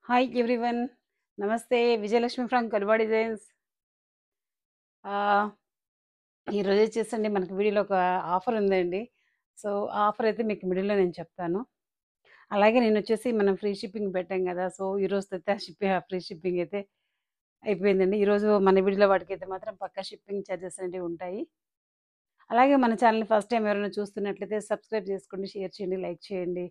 Hi everyone. నమస్తే. Vijayalakshmi from Kalva Designs. Ah, ఈరోజు వచ్చేసండి మనకి వీడియోలో ఒక ఆఫర్ ఉందండి. సో, ఆ ఆఫర్ అయితే మీకు మిడిల్‌లో నేను చెప్తాను. అలాగే నేనొచ్చేసి మనం ఫ్రీ షిప్పింగ్ పెట్టాం గదా! సో, ఈరోజుతో ఫ్రీ షిప్పింగ్ అయితే అయిపోయిందండి. ఈరోజు మన వీడియోలో వాటికైతే మాత్రం పక్కా షిప్పింగ్ చార్జెస్ అనేటివి ఉంటాయి. అలాగే మన ఛానల్‌ని ఫస్ట్ టైమ్ ఎవరైనా చూస్తున్నట్లయితే సబ్స్క్రైబ్ చేసుకోండి, షేర్ చేయండి, లైక్ చేయండి.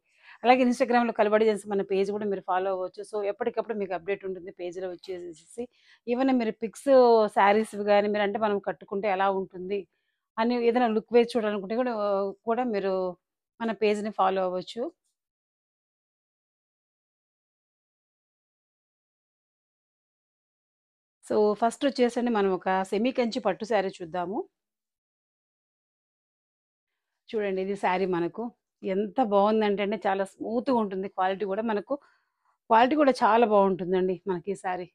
అలాగే ఇన్‌స్టాగ్రామ్‌లో కలబడి జేసి మన పేజ్ గూడా మీరు ఫాలో అవ్వచ్చు. సో, ఎప్పటికప్పుడు మీకు అప్డేట్ ఉంటుంది పేజ్‌లో వచ్చేసేసి. ఈవెన్ మీరు పిక్స్ శారీస్‌వి గాని మీరంటే మనం కట్టుకుంటే ఎలా ఉంటుంది అని ఏదైనా లుక్ వేసి చూడాలనుకుంటే కూడా మీరు మన పేజ్‌ని ఫాలో అవ్వచ్చు. సో, ఫస్ట్ వచ్చేసండి మనం ఒక సెమీ కంచి పట్టు శారీ చూద్దాము. చూడండి ఇది శారీ మనకు. ఎంత బావుందంటే అండి చాలా స్మూత్‌గా ఉంటుంది. క్వాలిటీ కూడా చాలా బావుంటుందండి మనకి ఈ శారీ.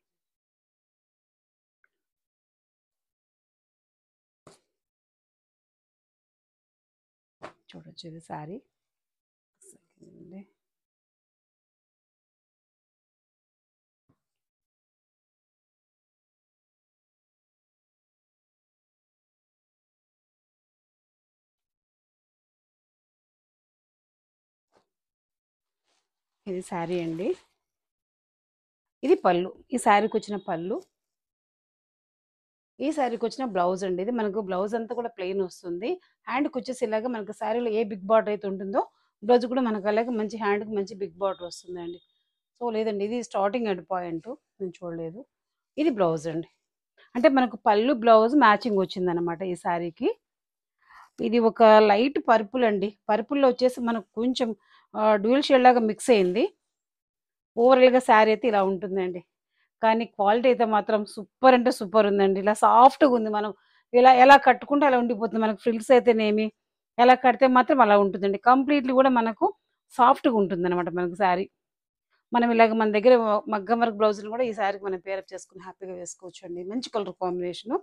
చూడొచ్చు ఇది శారీ. సెకండ్ అండి. ఇది శారీ అండి. ఇది పళ్ళు. ఈ శారీకొచ్చిన పళ్ళు. ఈ శారీకొచ్చిన బ్లౌజ్ అండి. ఇది మనకు బ్లౌజ్ అంతా కూడా ప్లెయిన్ వస్తుంది. హ్యాండ్‌కొచ్చేసి ఇలాగ మనకు శారీలో ఏ బిగ్ బార్డర్ అయితే ఉంటుందో, బ్లౌజ్ కూడా మనకు అలాగే మంచి హ్యాండ్‌కి మంచి బిగ్ బార్డర్ వస్తుందండి. సో, లేదండి ఇది స్టార్టింగ్ ఎండ్ పాయింటు. నేను చూడలేదు. ఇది బ్లౌజ్ అండి. అంటే మనకు పళ్ళు, బ్లౌజ్ మ్యాచింగ్ వచ్చిందనమాట ఈ శారీకి. ఇది ఒక లైట్ పర్పుల్ అండి. పర్పుల్‌లో వచ్చేసి మనకు కొంచెం డ్యూయల్ షేడ్ లాగా మిక్స్ అయింది. ఓవరాల్‌గా శారీ అయితే ఇలా ఉంటుందండి. కానీ క్వాలిటీ అయితే మాత్రం సూపర్ అంటే సూపర్ ఉందండి. ఇలా సాఫ్ట్‌గా ఉంది. మనం ఇలా ఎలా కట్టుకుంటే అలా ఉండిపోతుంది. మనకు ఫ్రిల్స్ అయితేనేమి, ఎలా కడితే మాత్రం అలా ఉంటుందండి. కంప్లీట్‌లీ కూడా మనకు సాఫ్ట్‌గా ఉంటుందనమాట మనకు శారీ. మనం ఇలాగ మన దగ్గర మగ్గం వర్క్ బ్లౌజులు కూడా ఈ శారీకి మనం పేరప్ చేసుకొని హ్యాపీగా వేసుకోవచ్చండి. మంచి కలర్ కాంబినేషను.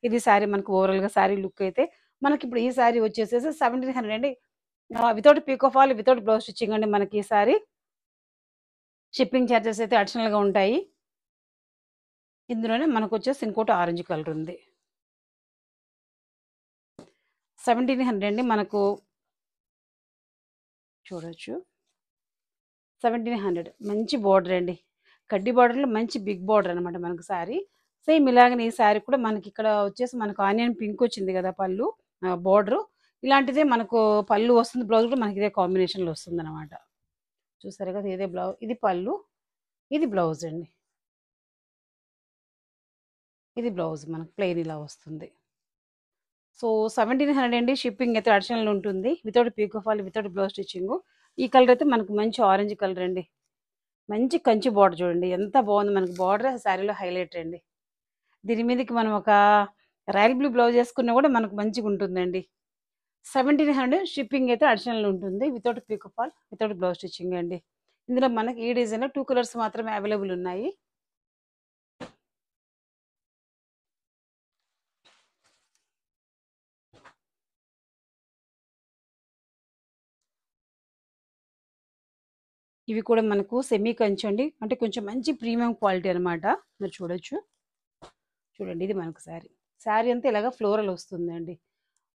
ఇది శారీ మనకు ఓవరాల్‌గా శారీ లుక్ అయితే మనకిప్పుడు ఈ శారీ వచ్చేసేసి 1700 అండి. Without pico fall, without blouse stitching అండి మనకి ఈ శారీ. షిప్పింగ్ చార్జెస్ అయితే అడిషనల్‌గా ఉంటాయి. ఇందులోనే మనకొచ్చేసి ఇంకోటి ఆరెంజ్ కలర్ ఉంది. 1700 అండి మనకు చూడొచ్చు. 1700 మంచి బోర్డర్ అండి. కడ్డీ బోర్డర్‌లో మంచి బిగ్ బోర్డర్ అనమాట మనకు శారీ. సేమ్ ఇలాగనే ఈ శారీ కూడా మనకిక్కడ వచ్చేసి మనకు ఆనియన్ పింక్ వచ్చింది గదా! పళ్ళు బోర్డరు. ఇలాంటిదే మనకు పళ్ళు వస్తుంది. బ్లౌజ్ కూడా మనకి ఇదే కాంబినేషన్‌లో వస్తుందనమాట. చూసారు కదా! ఇది పళ్ళు, ఇది బ్లౌజ్ అండి. ఇది బ్లౌజ్ మనకు ప్లెయిన్ ఇలా వస్తుంది. సో, 1700 అండి. షిప్పింగ్ అయితే అడిషనల్ ఉంటుంది. Without pico fall, without blouse stitching. ఈ కలర్ అయితే మనకు మంచి ఆరెంజ్ కలర్ అండి. మంచి కంచి బోర్డర్ చూడండి. ఎంత బావుంది మనకి బోర్డర్ శారీలో హైలైట్ అండి. దీని మీదకి మనం ఒక రాయల్ బ్లూ బ్లౌజ్ ఏసుకున్నా గూడా మనకు మంచిగుంటుందండి. 1700 షిప్పింగ్ అయితే అడిషనల్ ఉంటుంది. Without pico fall, without blouse stitching అండి. ఇందులో మనకి ఈ డిజైన్‌లో 2 కలర్స్ మాత్రమే అవైలబుల్ ఉన్నాయి. ఇవి కూడా మనకు సెమీ కంచి అండి. అంటే కొంచెం మంచి ప్రీమియం క్వాలిటీ అనమాట. మీరు చూడొచ్చు. చూడండి ఇది మనకు శారీ. శారీ అంతా ఇలాగ ఫ్లోరల్ వస్తుందండి.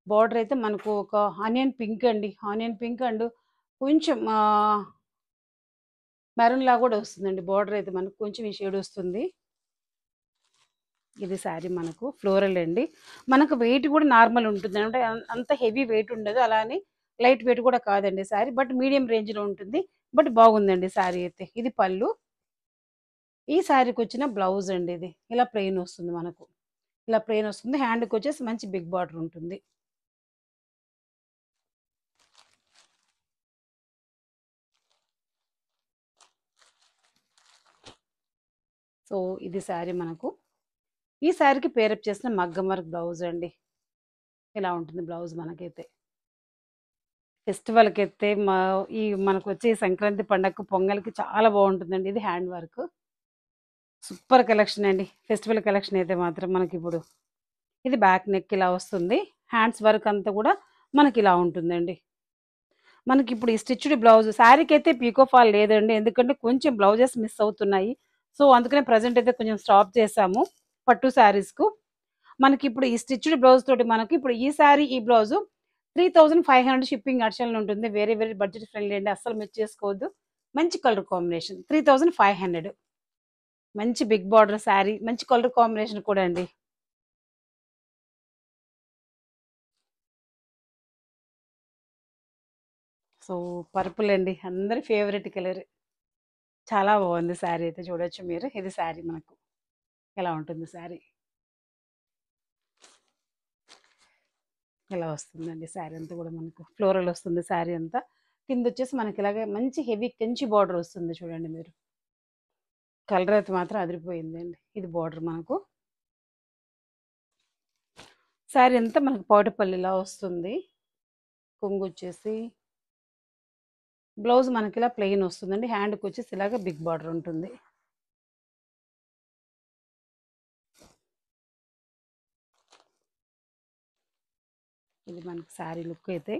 బార్డర్ అయితే మనకు ఒక ఆనియన్ పింక్ అండి. ఆనియన్ పింక్ అండ్ కొంచెం మెరూన్ లాగా కూడా వస్తుందండి. బార్డర్ అయితే మనకు కొంచెం ఈ షేడ్ వస్తుంది. ఇది శారీ మనకు ఫ్లోరల్ అండి. మనకు వెయిట్ కూడా నార్మల్ ఉంటుంది. అంటే అంత హెవీ వెయిట్ ఉండదు. అలా అని లైట్ వెయిట్ కూడా కాదండి శారీ. బట్ మీడియం రేంజ్‌లో ఉంటుంది. బట్ బాగుందండి శారీ అయితే. ఇది పళ్ళు. ఈ శారీకొచ్చిన బ్లౌజ్ అండి ఇది. ఇలా ప్లెయిన్ వస్తుంది మనకు. ఇలా ప్లెయిన్ వస్తుంది. హ్యాండ్‌కొచ్చేసి మంచి బిగ్ బార్డర్ ఉంటుంది. సో, ఇది శారీ మనకు. ఈ శారీకి పేరప్ చేసిన మగ్గం వర్క్ బ్లౌజ్ అండి. ఇలా ఉంటుంది బ్లౌజ్ మనకైతే. ఫెస్టివల్‌కైతే మనకొచ్చే సంక్రాంతి పండగకు, పొంగల్‌కి చాలా బావుంటుందండి. ఇది హ్యాండ్ వర్క్. సూపర్ కలెక్షన్ అండి. ఫెస్టివల్ కలెక్షన్ అయితే మాత్రం మనకిప్పుడు. ఇది బ్యాక్ నెక్ ఇలా వస్తుంది. హ్యాండ్స్ వర్క్ అంతా కూడా మనకిలా ఉంటుందండి. మనకిప్పుడు ఈ స్టిచ్డ్ బ్లౌజ్ శారీకైతే పీకో ఫాల్ లేదండి. ఎందుకంటే కొంచెం బ్లౌజెస్ మిస్ అవుతున్నాయి. సో, అందుకనే ప్రెజెంట్ అయితే కొంచెం స్టాప్ చేశాము పట్టు శారీస్‌కు. మనకిప్పుడు ఈ స్టిచ్డ్ బ్లౌజ్ తోటి మనకిప్పుడు ఈ శారీ, ఈ బ్లౌజు 3500 షిప్పింగ్ అడిషనల్ ఉంటుంది. వెరీ, వెరీ బడ్జెట్ ఫ్రెండ్లీ అండి. అస్సలు మిస్ చేసుకోవద్దు. మంచి కలర్ కాంబినేషన్ 3500 మంచి బిగ్ బార్డర్ శారీ. మంచి కలర్ కాంబినేషన్ కూడా అండి. సో, పర్పుల్ అండి. అందరి ఫేవరెట్ కలర్. చాలా బాగుంది శారీ అయితే చూడొచ్చు మీరు. ఇది శారీ మనకు. ఎలా ఉంటుంది శారీ? ఇలా వస్తుందండి శారీ అంతా కూడా మనకు. ఫ్లోరల్ వస్తుంది శారీ అంతా. కిందొచ్చేసి మనకి ఇలాగే మంచి హెవీ కంచి బార్డర్ వస్తుంది చూడండి మీరు. కలర్ అయితే మాత్రం అదిరిపోయిందండి. ఇది బార్డర్ మనకు. శారీ అంతా మనకు పౌటపల్లిలా వస్తుంది. కొంగొచ్చేసి బ్లౌజ్ మనకి ఇలా ప్లెయిన్ వస్తుందండి. హ్యాండ్‌కి వచ్చేసి ఇలాగ బిగ్ బార్డర్ ఉంటుంది. ఇది మనకి శారీ లుక్ అయితే.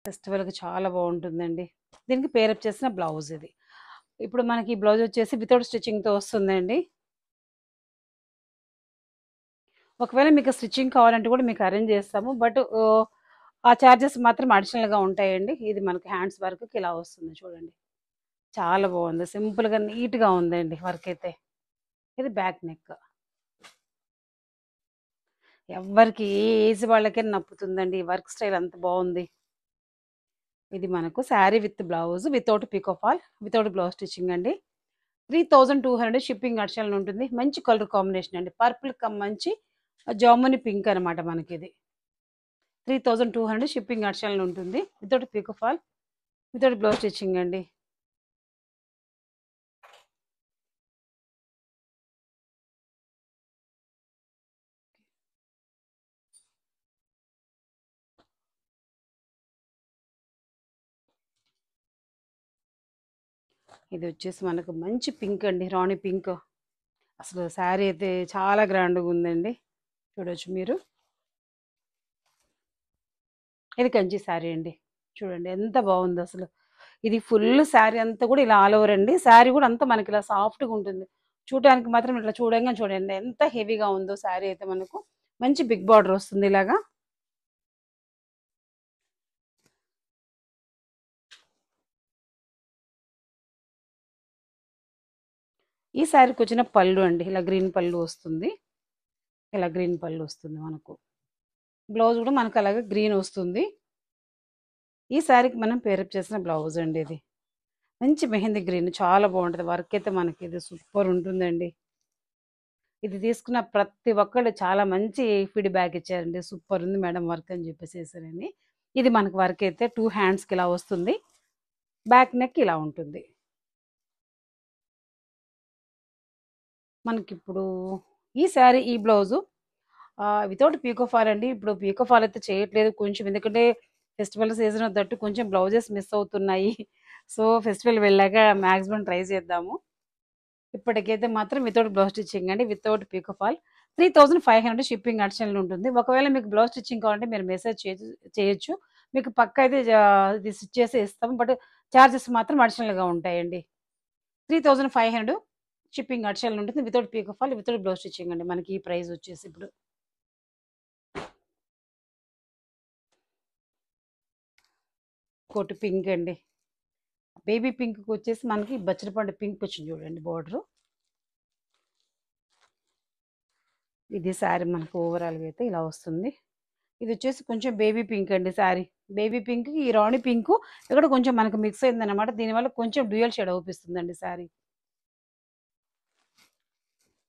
ఫెస్టివల్‌కి చాలా బాగుంటుందండి. దీనికి పేరప్ చేసిన బ్లౌజ్ ఇది. ఇప్పుడు మనకి ఈ బ్లౌజ్ వచ్చేసి వితౌట్ స్టిచ్చింగ్‌తో వస్తుందండి. ఒకవేళ మీకు స్టిచ్చింగ్ కావాలంటే కూడా మీకు అరేంజ్ చేస్తాము. బట్ ఆ చార్జెస్ మాత్రం అడిషనల్‌గా ఉంటాయండి. ఇది మనకి హ్యాండ్స్ వర్క్‌కి ఇలా వస్తుంది చూడండి. చాలా బాగుంది. సింపుల్‌గా నీట్‌గా ఉందండి వర్క్ అయితే. ఇది బ్యాక్ నెక్. ఎవ్వరికి ఏ ఏజ్ వాళ్ళకైనా నప్పుతుందండి. ఈ వర్క్ స్టైల్ అంత బాగుంది. ఇది మనకు sari with blouse without pico fall, without blouse stitching అండి. 3200 షిప్పింగ్ అడిషనల్ ఉంటుంది. మంచి కలర్ కాంబినేషన్ అండి. పర్పుల్ కమ్ మంచి జాముని పింక్ అనమాట మనకిది. 3200 షిప్పింగ్ అడిషనల్ ఉంటుంది. Without pico fall, without blouse stitching అండి. ఇది వచ్చేసి మనకు మంచి పింక్ అండి. రాణి పింక్. అసలు శారీ అయితే చాలా గ్రాండ్‌గా ఉందండి. చూడొచ్చు మీరు. ఇది కంచి శారీ అండి. చూడండి ఎంత బాగుందో అసలు. ఇది ఫుల్ శారీ అంతా కూడా ఇలా ఆల్ ఓవర్ అండి. శారీ కూడా అంతా మనకి ఇలా సాఫ్ట్‌గా ఉంటుంది. చూడటానికి మాత్రం ఇట్లా చూడంగానే చూడండి ఎంత హెవీగా ఉందో శారీ అయితే మనకు. మంచి బిగ్ బార్డర్ వస్తుంది ఇలాగా. ఈ శారీకి వచ్చిన పళ్ళు అండి. ఇలా గ్రీన్ పళ్ళు వస్తుంది. ఇలా గ్రీన్ పళ్ళు వస్తుంది మనకు. బ్లౌజ్ కూడా మనకు అలాగే గ్రీన్ వస్తుంది. ఈ శారీకి మనం పేరప్ చేసిన బ్లౌజ్ అండి ఇది. మంచి మెహందీ గ్రీన్ చాలా బాగుంటది. వర్క్ అయితే మనకి ఇది సూపర్ ఉంటుందండి. ఇది తీసుకున్న ప్రతి ఒక్కళ్ళు చాలా మంచి ఫీడ్‌బ్యాక్ ఇచ్చారండి. సూపర్ ఉంది మేడం వర్క్ అని చెప్పేసేసనని. ఇది మనకు వర్క్ అయితే 2 హ్యాండ్స్‌కి ఇలా వస్తుంది. బ్యాక్ నెక్ ఇలా ఉంటుంది. మనకిప్పుడు ఈ శారీ, ఈ బ్లౌజు వితౌట్ పీకో ఫాల్ అండి. ఇప్పుడు పీకో ఫాల్ అయితే చేయట్లేదు కొంచెం. ఎందుకంటే ఫెస్టివల్ సీజన్ తట్టు కొంచెం బ్లౌజెస్ మిస్ అవుతున్నాయి. సో, ఫెస్టివల్ వెళ్ళాక మాక్సిమం ట్రై చేద్దాము. ఇప్పటికైతే మాత్రం వితౌట్ బ్లౌజ్ స్టిచ్చింగ్ అండి. Without pico fall. 3500 shipping additional ఉంటుంది. ఒకవేళ మీకు బ్లౌజ్ స్టిచ్చింగ్ కావాలంటే మీరు మెసేజ్ చేయొచ్చు. మీకు పక్కా అయితే ఇది స్టిచ్ చేసి ఇస్తాము. బట్ చార్జెస్ మాత్రం అడిషనల్‌గా ఉంటాయండి. 3500 షిప్పింగ్ అడిషనల్ ఉంటుంది. Without pico fall, without blouse stitching అండి. మనకి ఈ ప్రైస్ వచ్చేసి ఇప్పుడు. కోట్ పింక్ అండి. బేబీ పింక్‌కి వచ్చేసి మనకి బచ్చలపండు పింక్ వచ్చింది చూడండి బోర్డరు. ఇది శారీ మనకు ఓవరాల్‌గా అయితే ఇలా వస్తుంది. ఇది వచ్చేసి కొంచెం బేబీ పింక్ అండి శారీ. బేబీ పింక్‌కి ఈ రాణి పింకు ఇక్కడ కొంచెం మనకు మిక్స్ అయిందనమాట. దీనివల్ల కొంచెం డ్యూయల్ షేడ్ అవుపిస్తుందండి శారీ.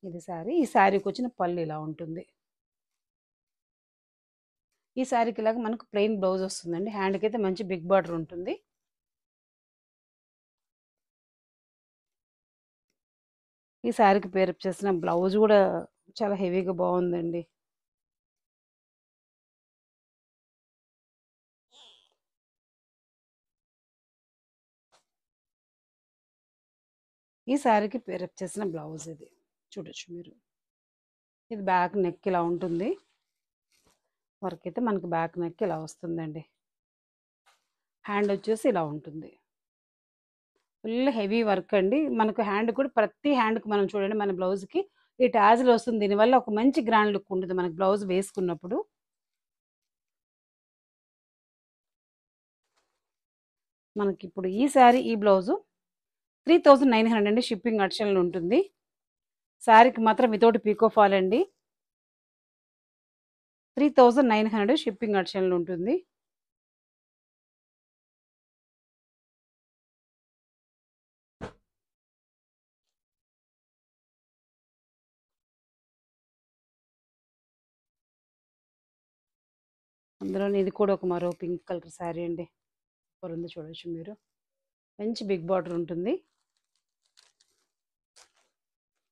ఇది శారీ. ఈ శారీకొచ్చిన పళ్ళు ఇలా ఉంటుంది. ఈ శారీకి ఇలాగ మనకు ప్లెయిన్ బ్లౌజ్ వస్తుందండి. హ్యాండ్‌కైతే మంచి బిగ్ బార్డర్ ఉంటుంది. ఈ శారీకి పేరప్ చేసిన బ్లౌజ్ గూడా చాలా హెవీగా బావుందండి. ఈ శారీకి పేరప్ చేసిన బ్లౌజ్ ఇది. చూడొచ్చు మీరు. ఇది బ్యాక్ నెక్ ఇలా ఉంటుంది. వర్క్ అయితే మనకి బ్యాక్ నెక్ ఇలా వస్తుందండి. హ్యాండ్ వచ్చేసి ఇలా ఉంటుంది. ఫుల్ హెవీ వర్క్ అండి. మనకు హ్యాండ్ కూడా ప్రతి హ్యాండ్‌కి మనం చూడండి మన బ్లౌజ్‌కి ఈ టాజిల్ వస్తుంది. దీనివల్ల ఒక మంచి గ్రాండ్ లుక్ ఉంటుంది మనకు బ్లౌజ్ వేసుకున్నప్పుడు. మనకిప్పుడు ఈ శారీ ఈ బ్లౌజు 3900 అండి. షిప్పింగ్ అడిషనల్ ఉంటుంది. శారీకి మాత్రం వితౌట్ పీకో ఫాల్ అండి. 3900 షిప్పింగ్ అడిషనల్ ఉంటుంది. అందులోనే ఇది కూడా ఒక మరో పింక్ కలర్ శారీ అండి. సూపర్ ఉంది చూడొచ్చు మీరు. మంచి బిగ్ బార్డర్ ఉంటుంది.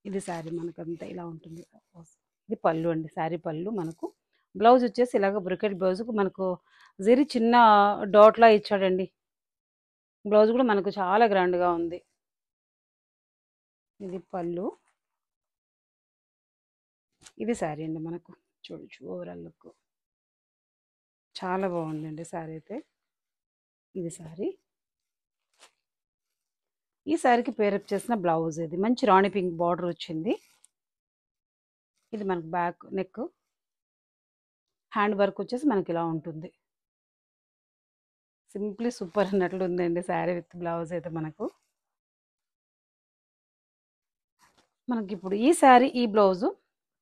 ఇది శారీ మనకంతా ఇలా ఉంటుంది. ఇది పళ్ళు అండి. శారీ పళ్ళు మనకు. బ్లౌజ్ వచ్చేసి ఇలాగ బ్రొకెట్ బ్లౌజ్‌కు మనకు జరీ చిన్న డాట్‌లా ఇచ్చాడండి. బ్లౌజ్ కూడా మనకు చాలా గ్రాండ్‌గా ఉంది. ఇది పళ్ళు. ఇది శారీ అండి మనకు. చూడొచ్చు ఓవరాల్ లుక్. చాలా బాగుందండి శారీ అయితే. ఇది శారీ. ఈ శారీకి పేరప్ చేసిన బ్లౌజ్ ఇది. మంచి రాణి పింక్ బార్డర్ వచ్చింది. ఇది మనకు బ్యాక్ నెక్. హ్యాండ్ వర్క్ వచ్చేసి మనకి ఇలా ఉంటుంది. సింప్లీ సూపర్ అన్నట్లు ఉందండి శారీ విత్ బ్లౌజ్ అయితే మనకు. మనకిప్పుడు ఈ శారీ ఈ బ్లౌజు.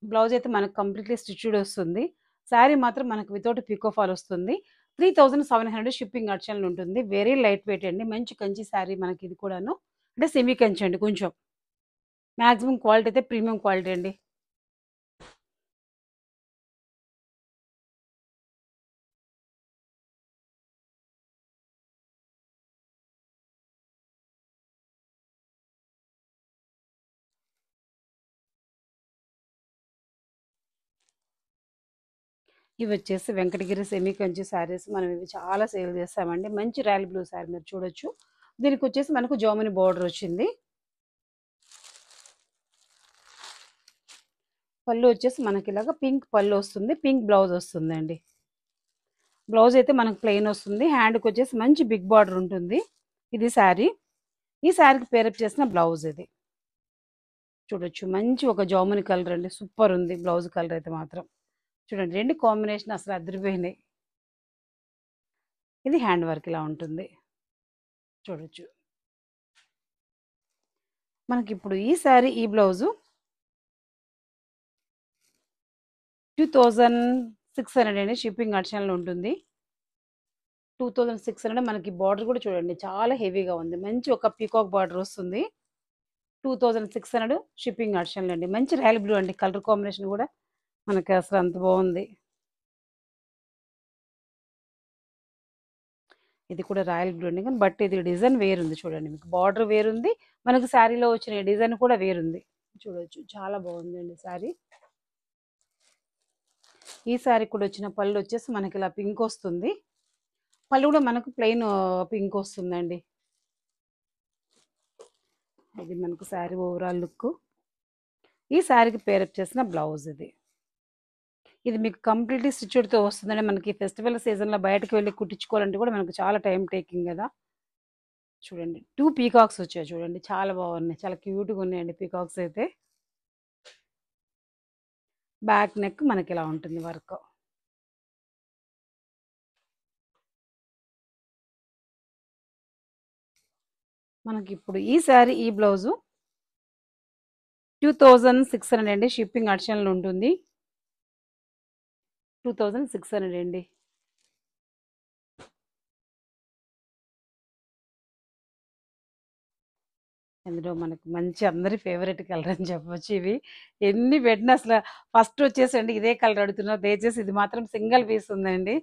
బ్లౌజ్ అయితే మనకు కంప్లీట్‌లీ స్టిచ్డ్ వస్తుంది. శారీ మాత్రం మనకు వితౌట్ పీకో ఫాల్ వస్తుంది. 3700 షిప్పింగ్ అడిషనల్ ఉంటుంది. వెరీ లైట్ వెయిట్ అండి. మంచి కంచి శారీ మనకి ఇది కూడాను. అంటే సెమీ కంచి అండి కొంచెం. మాక్సిమం క్వాలిటీ అయితే ప్రీమియం క్వాలిటీ అండి. ఇవి వచ్చేసి వెంకటగిరి సెమీ కంచి శారీస్. మనం ఇవి చాలా సేల్ చేస్తామండి. మంచి రాయల్ బ్లూ శారీ మీరు చూడొచ్చు. దీనికి వచ్చేసి మనకు జాముని బార్డర్ వచ్చింది. పళ్ళు వచ్చేసి మనకి ఇలాగ పింక్ పళ్ళు వస్తుంది. పింక్ బ్లౌజ్ వస్తుందండి. బ్లౌజ్ అయితే మనకు ప్లెయిన్ వస్తుంది. హ్యాండ్‌కి వచ్చేసి మంచి బిగ్ బార్డర్ ఉంటుంది. ఇది శారీ. ఈ శారీకి పేరప్ చేసిన బ్లౌజ్ ఇది. చూడొచ్చు మంచి ఒక జాముని కలర్ అండి. సూపర్ ఉంది బ్లౌజ్ కలర్ అయితే మాత్రం. చూడండి 2 కాంబినేషన్ అసలు అదిరిపోయినాయి. ఇది హ్యాండ్ వర్క్ ఇలా ఉంటుంది. చూడొచ్చు. మనకిప్పుడు ఈ శారీ ఈ బ్లౌజు 2600 అండి. షిప్పింగ్ అడిషనల్ ఉంటుంది. 2600 మనకి బార్డర్ కూడా చూడండి చాలా హెవీగా ఉంది. మంచి ఒక పీకాక్ బార్డర్ వస్తుంది. 2600 షిప్పింగ్ అడిషనల్ అండి. మంచి రాయల్ బ్లూ అండి. కలర్ కాంబినేషన్ కూడా మనకి అసలు అంత బాగుంది. ఇది కూడా రాయల్ బ్లూ అండి. కానీ బట్ ఇది డిజైన్ వేరుంది చూడండి. మీకు బార్డర్ వేరుంది. మనకు శారీలో వచ్చిన డిజైన్ కూడా వేరుంది. చూడొచ్చు చాలా బాగుందండి శారీ. ఈ శారీ కూడా వచ్చిన పళ్ళు వచ్చేసి మనకి ఇలా పింక్ వస్తుంది. పళ్ళు కూడా మనకు ప్లెయిన్ పింక్ వస్తుందండి. ఇది మనకు శారీ ఓవరాల్ లుక్. ఈ శారీకి పేరప్ చేసిన బ్లౌజ్ ఇది. ఇది మీకు కంప్లీట్‌లీ స్టిచ్డ్‌తో వస్తుందండి. మనకి ఫెస్టివల్ సీజన్‌లో బయటకి వెళ్లి కుట్టించుకోవాలంటే కూడా మనకు చాలా టైం టేకింగ్ కదా! చూడండి 2 పీకాక్స్ వచ్చాయి చూడండి. చాలా బాగున్నాయి. చాలా క్యూట్‌గా ఉన్నాయండి పీకాక్స్ అయితే. బ్యాక్ నెక్ మనకి ఇలా ఉంటుంది వర్క్. మనకిప్పుడు ఈ శారీ ఈ బ్లౌజు 2600 అండి. షిప్పింగ్ అడిషనల్ ఉంటుంది. 2600 అండి. ఇందులో మనకు మంచి అందరి ఫేవరెట్ కలర్ అని చెప్పొచ్చు ఇవి. ఎన్ని పెట్టినా అసల ఫస్ట్ వచ్చేసండి ఇదే కలర్ అడుగుతున్నారు. దయచేసి ఇది మాత్రం సింగిల్ పీస్ ఉందండి.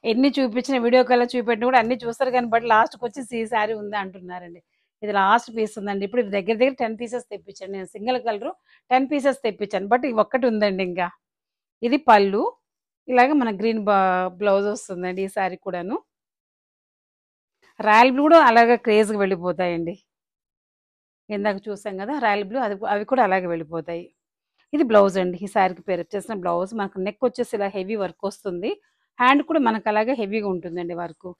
ఎన్ని చూపించిన వీడియో కాల్‌లో చూపెట్టినా కూడా అన్నీ చూస్తారు కానీ బట్ లాస్ట్‌కొచ్చేసి ఈ శారీ ఉందా అంటున్నారండి. ఇది లాస్ట్ పీస్ ఉందండి. ఇప్పుడు ఇది దగ్గర దగ్గర 10 పీసెస్ తెప్పించాను. నేను సింగిల్ కలరు 10 పీసెస్ తెప్పించాను. బట్ ఇది ఒక్కటి ఉందండి ఇంకా. ఇది పళ్ళు. ఇలాగ మన గ్రీన్ బ్లౌజ్ వస్తుందండి ఈ శారీ కూడాను. రాయల్ బ్లూ కూడా అలాగే క్రేజ్‌గా వెళ్ళిపోతాయండి. ఇందాక చూసాం కదా! రాయల్ బ్లూ అవి కూడా అలాగే వెళ్ళిపోతాయి. ఇది బ్లౌజ్ అండి. ఈ శారీకి పేరప్ చేసిన బ్లౌజ్. మనకు నెక్ వచ్చేసి ఇలా హెవీ వర్క్ వస్తుంది. హ్యాండ్ కూడా మనకు అలాగే హెవీగా ఉంటుందండి వర్కు.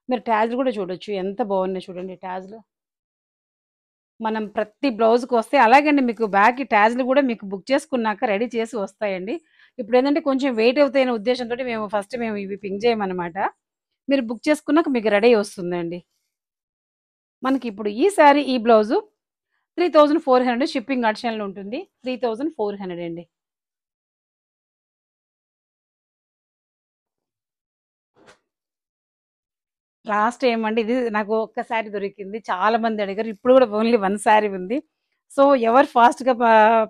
మీరు ట్యాగ్లు కూడా చూడొచ్చు. ఎంత బాగున్నాయి చూడండి ట్యాగ్లు. మనం ప్రతి బ్లౌజ్‌కొస్తే అలాగండి మీకు బ్యాగ్‌కి ట్యాగ్లు కూడా మీకు బుక్ చేసుకున్నాక రెడీ చేసి వస్తాయండి. ఇప్పుడేంటంటే కొంచెం వెయిట్ అవుతాయనే ఉద్దేశంతోటి మేము ఇవి పింక్ చేయమనమాట. మీరు బుక్ చేసుకున్నాక మీకు రెడీ వస్తుందండి. మనకిప్పుడు ఈ శారీ, ఈ బ్లౌజు 3400 షిప్పింగ్ ఆప్షన్‌లో ఉంటుంది. 3400 అండి. లాస్ట్ ఏమండి ఇది నాకు ఒక్క శారీ దొరికింది. చాలా మంది అడిగారు. ఇప్పుడు కూడా ఓన్లీ 1 శారీ ఉంది. సో, ఎవరు ఫాస్ట్‌గా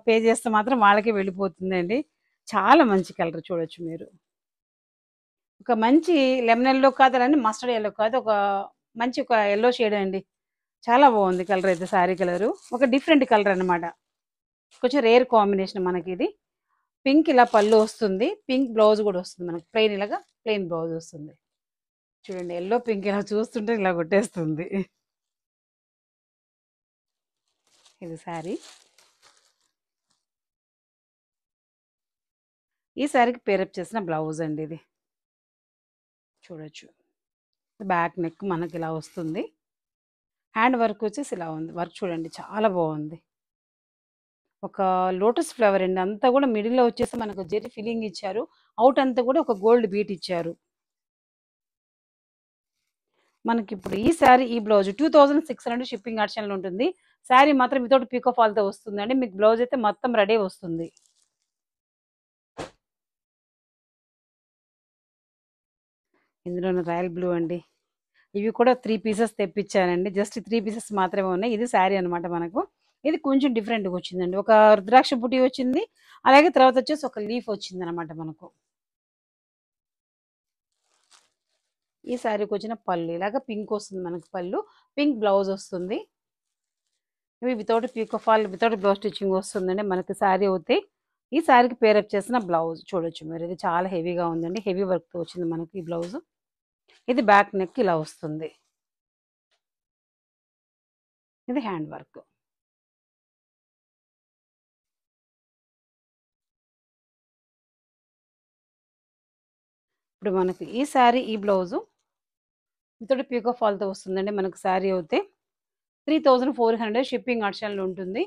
పే చేస్తే మాత్రం వాళ్ళకే వెళ్ళిపోతుందండి. చాలా మంచి కలర్ చూడొచ్చు మీరు. ఒక మంచి లెమన్ యెల్లో కాదులండి, మస్టర్డ్ యెల్లో కాదు. మంచి ఒక యెల్లో షేడ్ అండి. చాలా బాగుంది కలర్ అయితే శారీ కలరు. ఒక డిఫరెంట్ కలర్ అన్నమాట. కొంచెం రేర్ కాంబినేషన్ మనకిది. పింక్ ఇలా పళ్ళు వస్తుంది. పింక్ బ్లౌజ్ కూడా వస్తుంది మనకి. ప్లెయిన్ బ్లౌజ్ వస్తుంది. చూడండి యెల్లో, పింక్ ఇలా చూస్తుంటే ఇలా కొట్టేస్తుంది. ఇది శారీ. ఈ శారీకి పేరప్ చేసిన బ్లౌజ్ అండి ఇది. చూడొచ్చు. బ్యాక్ నెక్ మనకి ఇలా వస్తుంది. హ్యాండ్ వర్క్ వచ్చేసి ఇలా ఉంది. వర్క్ చూడండి చాలా బాగుంది. ఒక లోటస్ ఫ్లవర్ అండి. అంతా కూడా మిడిల్‌లో వచ్చేసి మనకు జెరీ ఫిల్లింగ్ ఇచ్చారు. ఔట్ అంతా కూడా ఒక గోల్డ్ బీట్ ఇచ్చారు. మనకిప్పుడు ఈ శారీ, ఈ బ్లౌజ్ 2600 షిప్పింగ్ ఆప్షన్‌లో ఉంటుంది. శారీ మాత్రం వితౌట్ పీకో ఫాల్‌తో వస్తుందండి. మీకు బ్లౌజ్ అయితే మొత్తం రెడీ వస్తుంది. ఇందులోనే రాయల్ బ్లూ అండి. ఇవి కూడా 3 పీసెస్ తెప్పించానండి. జస్ట్ 3 పీసెస్ మాత్రమే ఉన్నాయి. ఇది శారీ అనమాట మనకు. ఇది కొంచెం డిఫరెంట్‌గా వచ్చిందండి. ఒక రుద్రాక్ష బుటీ వచ్చింది. అలాగే తర్వాత వచ్చేసి ఒక లీఫ్ వచ్చిందనమాట మనకు. ఈ శారీకి వచ్చిన పళ్ళు ఇలాగ పింక్ వస్తుంది మనకు పళ్ళు. పింక్ బ్లౌజ్ వస్తుంది. ఇవి without pico fall, without blouse stitching వస్తుందండి మనకి శారీ అవుతాయి. ఈ శారీకి పేరప్ చేసిన బ్లౌజ్ చూడొచ్చు మీరు. ఇది చాలా హెవీగా ఉందండి. హెవీ వర్క్‌తో వచ్చింది మనకి ఈ బ్లౌజ్. ఇది బ్యాక్ నెక్ ఇలా వస్తుంది. ఇది హ్యాండ్ వర్క్. ఇప్పుడు మనకి ఈ శారీ, ఈ బ్లౌజు వితౌట్ పీకో ఫాల్‌తో వస్తుందండి మనకు శారీ అవుతే. 3400 షిప్పింగ్ ఆప్షన్‌లో ఉంటుంది.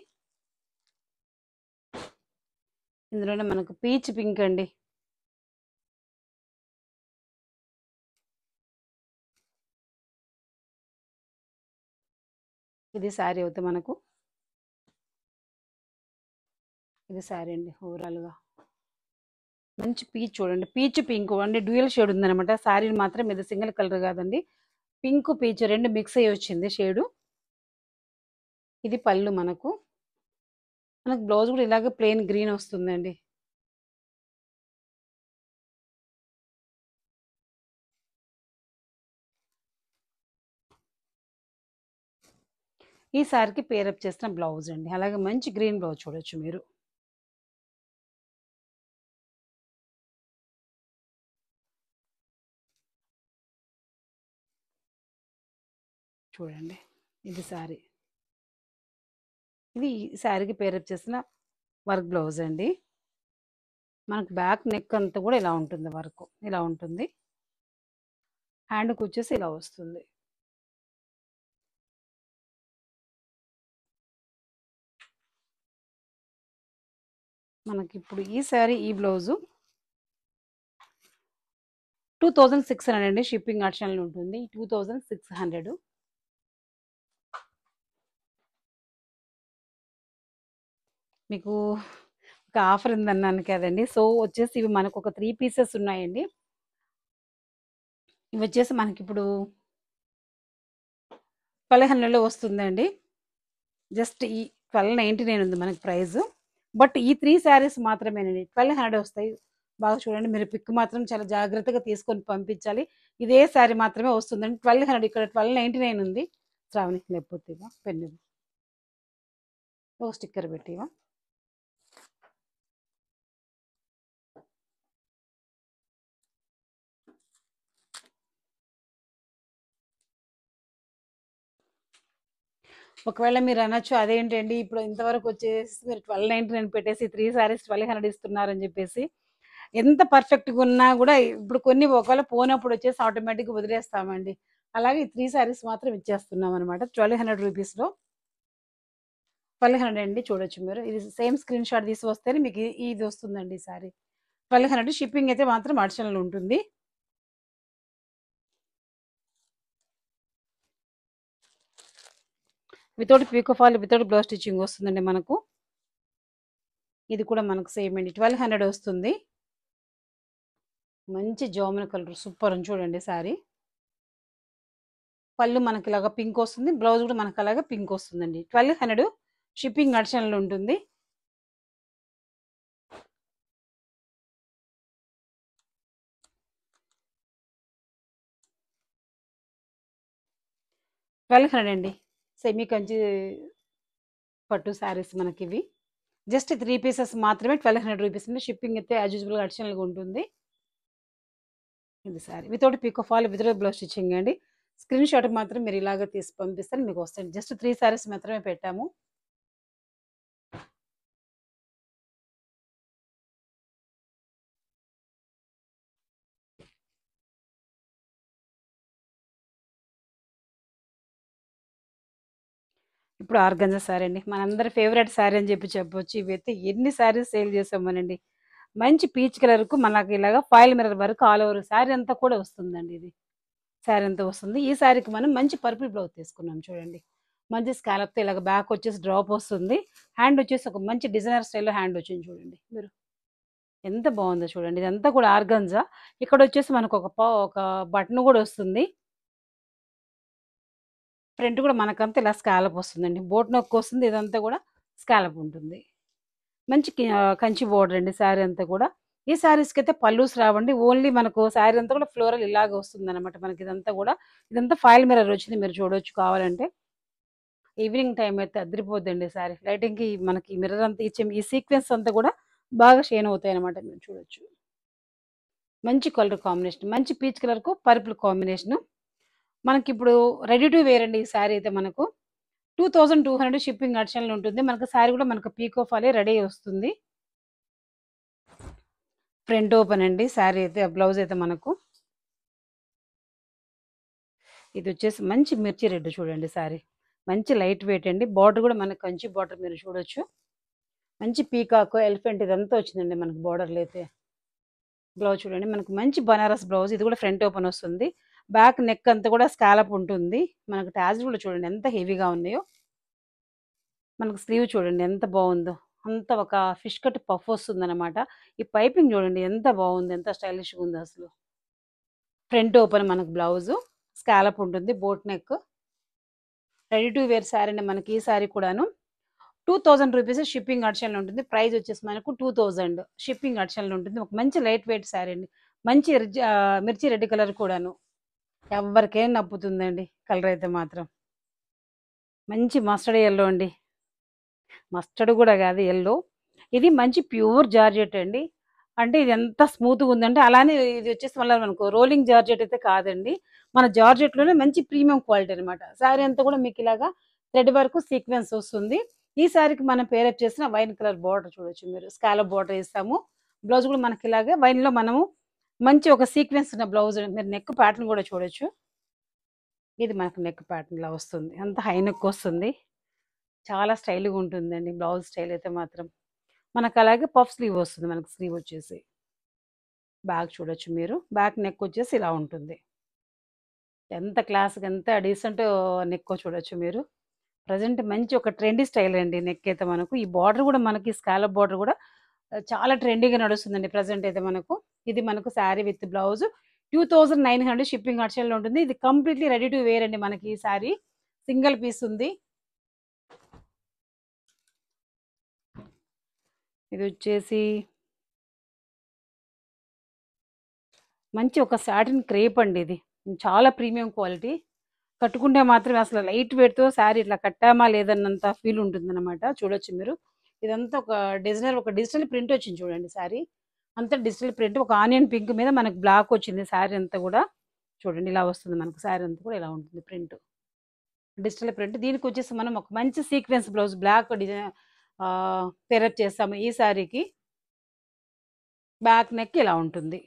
ఇందులోనే మనకు పీచ్ పింక్ అండి. ఇది శారీ అవుతే మనకు. ఇది శారీ అండి ఓవరాల్‌గా. మంచి పీచ్ చూడండి. పీచ్ పింక్ అంటే డ్యూయల్ షేడ్ ఉందనమాట. శారీ మాత్రం ఇది సింగిల్ కలర్ కాదండి. పింక్, పీచ్ 2 మిక్స్ అయ్యి వచ్చింది షేడు. ఇది పళ్ళు మనకు. మనకు బ్లౌజ్ కూడా ఇలాగే ప్లెయిన్ గ్రీన్ వస్తుందండి. ఈ శారీకి పేరప్ చేసిన బ్లౌజ్ అండి. అలాగే మంచి గ్రీన్ బ్లౌజ్ చూడొచ్చు మీరు. చూడండి. ఇది శారీ. ఇది ఈ శారీకి పేరప్ చేసిన వర్క్ బ్లౌజ్ అండి. మనకు బ్యాక్ నెక్ అంతా కూడా ఇలా ఉంటుంది వర్క్. ఇలా ఉంటుంది. హ్యాండ్‌కి వచ్చేసి ఇలా వస్తుంది. మనకిప్పుడు ఈ శారీ, ఈ బ్లౌజు 2600 అండి. షిప్పింగ్ ఆప్షన్‌లో ఉంటుంది. 2600. మీకు ఒక ఆఫర్ ఉందన్నాను కదండీ! సో, వచ్చేసి ఇవి మనకొక 3 పీసెస్ ఉన్నాయండి. ఇవొచ్చేసి మనకిప్పుడు 1200లో వస్తుందండి. జస్ట్ ఈ 1299 ఉంది మనకి ప్రైజు. బట్ ఈ 3 శారీస్ మాత్రమేనండి. 1200 వస్తాయి. బాగా చూడండి. మీరు పిక్ మాత్రం చాలా జాగ్రత్తగా తీసుకొని పంపించాలి. ఇదే శారీ మాత్రమే వస్తుందండి. 1200 ఇక్కడ 1299 ఉంది. శ్రావణి లేకపోతే ఇవ్వా పెన్ ఇవ్వు. ఒక స్టిక్కర్ పెట్టి ఇవ్వా. ఒకవేళ మీరు అనొచ్చు అదేంటండి ఇప్పుడు ఇంతవరకు వచ్చేసి మీరు 1299 పెట్టేసి 3 శారీస్ 1200 ఇస్తున్నారని చెప్పేసి. ఎంత పర్ఫెక్ట్‌గా ఉన్నా కూడా ఇప్పుడు కొన్ని ఒకవేళ పోనప్పుడు వచ్చేసి ఆటోమేటిక్‌గా వదిలేస్తామండి. అలాగే ఈ 3 శారీస్ మాత్రం ఇచ్చేస్తున్నామనమాట. 1200 రూపీస్‌లో. 1200 అండి చూడొచ్చు మీరు. ఇది సేమ్ స్క్రీన్ షాట్ తీసి వస్తేనే మీకు ఇది వస్తుందండి ఈ శారీ. 1200 షిప్పింగ్ అయితే మాత్రం అడిషనల్ ఉంటుంది. Without pico fall, without blouse stitching వస్తుందండి మనకు. ఇది కూడా మనకు సేమ్ అండి. 1200 వస్తుంది. మంచి జామున్ కలర్ సూపర్ ఉంది చూడండి శారీ. పళ్ళు మనకి ఇలాగా పింక్ వస్తుంది. బ్లౌజ్ కూడా మనకు అలాగా పింక్ వస్తుందండి. 1200 షిప్పింగ్ అడిషనల్ ఉంటుంది. అండి. సెమీ కంచి పట్టు శారీస్ మనకివి. జస్ట్ 3 పీసెస్ మాత్రమే 1200 రూపీస్ అండి. షిప్పింగ్ అయితే యాజ్ యూజువల్‌గా అడిషనల్‌గా ఉంటుంది. ఇది sari. Without pico fall, without blouse stitching అండి. స్క్రీన్ షాట్ మాత్రం మీరు ఇలాగ తీసి పంపిస్తే మీకు వస్తాయి. జస్ట్ 3 శారీస్ మాత్రమే పెట్టాము. ఇప్పుడు ఆర్గంజా శారీ అండి. మనందరి ఫేవరెట్ శారీ అని చెప్పొచ్చు. ఇవైతే ఎన్ని శారీస్ సేల్ చేసామోనండి. మంచి పీచ్ కలర్‌కు మనకి ఇలాగా foil mirror work all over sari అంతా కూడా వస్తుందండి ఇది. శారీ అంతా వస్తుంది. ఈ శారీకి మనం మంచి పర్పుల్ బ్లౌజ్ తీసుకున్నాం చూడండి. మంచి స్కాలప్‌తో ఇలాగ బ్యాక్ వచ్చేసి డ్రాప్ వస్తుంది. హ్యాండ్ వచ్చేసి ఒక మంచి డిజైనర్ స్టైల్‌లో హ్యాండ్ వచ్చింది చూడండి మీరు. ఎంత బాగుందో చూడండి. ఇదంతా కూడా ఆర్గంజా. ఇక్కడ వచ్చేసి మనకు ఒక బటన్ కూడా వస్తుంది. ఫ్రంట్ కూడా మనకంతా ఇలా స్కాలప్ వస్తుందండి. బోట్ నెక్ వస్తుంది. ఇదంతా కూడా స్కాలప్ ఉంటుంది. మంచి కంచి బోర్డర్ అండి శారీ అంతా కూడా. ఈ శారీస్‌కి అయితే పల్లూస్ రావండి. ఓన్లీ మనకు శారీ అంతా కూడా ఫ్లోరల్ ఇలాగ వస్తుందన్నమాట. మనకి ఇదంతా కూడా ఇదంతా ఫాయిల్ మిర్రర్ వచ్చింది. మీరు చూడొచ్చు కావాలంటే. ఈవినింగ్ టైం అయితే అదిరిపోద్దండి శారీ. లైటింగ్‌కి మనకి మిర్రర్ అంతా ఇచ్చే ఈ సీక్వెన్స్ అంతా కూడా బాగా షైన్ అవుతాయన్నమాట. మీరు చూడొచ్చు. మంచి కలర్ కాంబినేషన్. మంచి పీచ్ కలర్‌కు పర్పుల్ కాంబినేషను. మనకిప్పుడు రెడీ టు వేర్ అండి ఈ శారీ అయితే మనకు. 2200 షిప్పింగ్ అడిషనల్ ఉంటుంది. మనకు శారీ కూడా మనకు పీకో ఫాలే రెడీ వస్తుంది. ఫ్రంట్ ఓపెన్ అండి శారీ అయితే బ్లౌజ్ అయితే మనకు. ఇది వచ్చేసి మంచి మిర్చి రెడ్ చూడండి శారీ. మంచి లైట్ వెయిట్ అండి. బార్డర్ కూడా మనకు కంచి బార్డర్ మీరు చూడొచ్చు. మంచి పీకాక్, ఎలిఫెంట్ ఇదంతా వచ్చిందండి మనకు బార్డర్‌లో అయితే. బ్లౌజ్ చూడండి మనకు మంచి బనారస్ బ్లౌజ్. ఇది కూడా ఫ్రంట్ ఓపెన్ వస్తుంది. బ్యాక్ నెక్ అంతా కూడా స్కాలప్ ఉంటుంది. మనకు టాజిల్ కూడా చూడండి ఎంత హెవీగా ఉన్నాయో. మనకు స్లీవ్ చూడండి ఎంత బాగుందో. అంత ఒక ఫిష్ కట్ పఫ్ వస్తుందన్నమాట. ఈ పైపింగ్ చూడండి ఎంత బాగుంది. ఎంత స్టైలిష్‌గా ఉందో అసలు. ఫ్రంట్ ఓపెన్ మనకు బ్లౌజు. స్కాలప్ ఉంటుంది. Boat neck. Ready to wear sari అండి మనకి ఈ శారీ కూడాను. 2000 రూపీస్ షిప్పింగ్ అడిషనల్ ఉంటుంది. ప్రైస్ వచ్చేసి మనకు 2000 షిప్పింగ్ అడిషనల్ ఉంటుంది. ఒక మంచి లైట్ వెయిట్ శారీ అండి. మంచి మిర్చి రెడ్ కలర్ కూడాను. ఎవ్వరికైనా నప్పుతుందండి కలర్ అయితే మాత్రం. మంచి మస్టర్డ్ యెల్లో అండి. మస్టర్డ్ కూడా కాదు యెల్లో. ఇది మంచి ప్యూర్ జార్జెట్ అండి. అంటే ఇది ఎంత స్మూత్‌గా ఉందంటే అలానే ఇది వచ్చేసి మళ్ళా మనకు రోలింగ్ జార్జెట్ అయితే కాదండి. మన జార్జెట్‌లోనే మంచి ప్రీమియం క్వాలిటీ అనమాట. శారీ అంతా కూడా మీకు ఇలాగా థ్రెడ్ వర్క్ సీక్వెన్స్ వస్తుంది. ఈ శారీకి మనం పేరప్ చేసిన వైన్ కలర్ బార్డర్ చూడొచ్చు మీరు. స్కాలప్ బార్డర్ ఇస్తాము. బ్లౌజ్ కూడా మనకి ఇలాగే వైన్‌లో మనము మంచి ఒక సీక్వెన్స్ ఉన్న బ్లౌజ్ మీరు నెక్ ప్యాటర్న్ కూడా చూడొచ్చు. ఇది మనకు నెక్ ప్యాటర్న్‌లా వస్తుంది. అంతా హై నెక్ వస్తుంది. చాలా స్టైల్‌గా ఉంటుందండి బ్లౌజ్ స్టైల్ అయితే మాత్రం. మనకు అలాగే పఫ్ స్లీవ్ వస్తుంది. మనకు స్లీవ్ వచ్చేసి. బ్యాక్ చూడొచ్చు మీరు. బ్యాక్ నెక్ వచ్చేసి ఇలా ఉంటుంది. ఎంత క్లాస్‌గా ఎంత డీసెంట్ నెక్కో చూడొచ్చు మీరు. ప్రెజెంట్ మంచి ఒక ట్రెండీ స్టైల్ అండి నెక్ అయితే మనకు. ఈ బార్డర్ కూడా మనకి స్కాలప్ బార్డర్ కూడా చాలా ట్రెండీగా నడుస్తుందండి ప్రెజెంట్ అయితే మనకు. ఇది మనకు sari with blouse 2900 shipping additional ఉంటుంది. ఇది కంప్లీట్‌లీ రెడీ టు వేర్ అండి మనకి ఈ శారీ. సింగిల్ పీస్ ఉంది. ఇది వచ్చేసి మంచి ఒక సాటిన్ క్రేప్ అండి ఇది. చాలా ప్రీమియం క్వాలిటీ. కట్టుకుంటే మాత్రం అసలు లైట్ వెయిట్‌తో శారీ ఇట్లా కట్టామా లేదన్నంత ఫీల్ ఉంటుందన్నమాట. చూడొచ్చు మీరు. ఇదంతా ఒక డిజిటల్ ప్రింట్ వచ్చింది చూడండి శారీ. అంతా డిజిటల్ ప్రింట్ ఒక ఆనియన్ పింక్ మీద మనకు బ్లాక్ వచ్చింది శారీ అంతా కూడా. చూడండి ఇలా వస్తుంది మనకు శారీ అంతా కూడా ఇలా ఉంటుంది ప్రింట్. Digital print. దీనికొచ్చేసి మనం ఒక మంచి సీక్వెన్స్ బ్లౌజ్ బ్లాక్ పేరప్ చేస్తాము ఈ శారీకి. బ్యాక్ నెక్ ఇలా ఉంటుంది.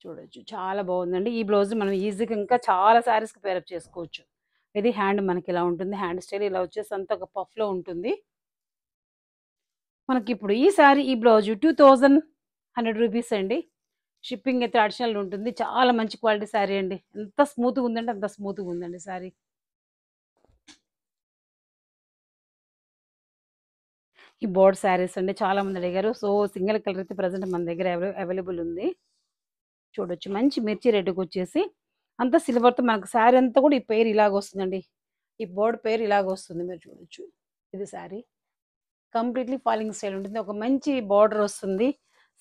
చూడొచ్చు. చాలా బాగుందండి. ఈ బ్లౌజ్ మనం ఈజీగా ఇంకా చాలా శారీస్‌కి పేరప్ చేసుకోవచ్చు. ఇది హ్యాండ్ మనకిలా ఉంటుంది. హ్యాండ్ స్టైల్ ఇలా వచ్చేసి అంతా ఒక పఫ్‌లో ఉంటుంది. మనకిప్పుడు ఈ సారీ ఈ బ్లౌజ్ రూ. 2100 అండి. షిప్పింగ్ అయితే అడిషనల్ ఉంటుంది. చాలా మంచి క్వాలిటీ సారీ అండి. ఎంత స్మూత్‌గా ఉందంటే అంత స్మూత్‌గా ఉందండి సారీ. ఈ బోర్డ్ సారీస్ అండి చాలా మంది అడిగారు. సో, సింగిల్ కలర్ అయితే ప్రెజెంట్ మన దగ్గర అవైలబుల్ ఉంది. చూడొచ్చు. మంచి మిర్చి రెడ్‌కొచ్చేసి అంతా సిల్వర్‌తో మనకు సారీ అంతా కూడా ఈ పెయిర్ ఇలాగొస్తుందండి. ఈ బోర్డ్ పెయిర్ ఇలాగొస్తుంది మీరు చూడొచ్చు. ఇది సారీ. కంప్లీట్‌లీ ఫాలింగ్ స్టైల్ ఉంటుంది. ఒక మంచి బార్డర్ వస్తుంది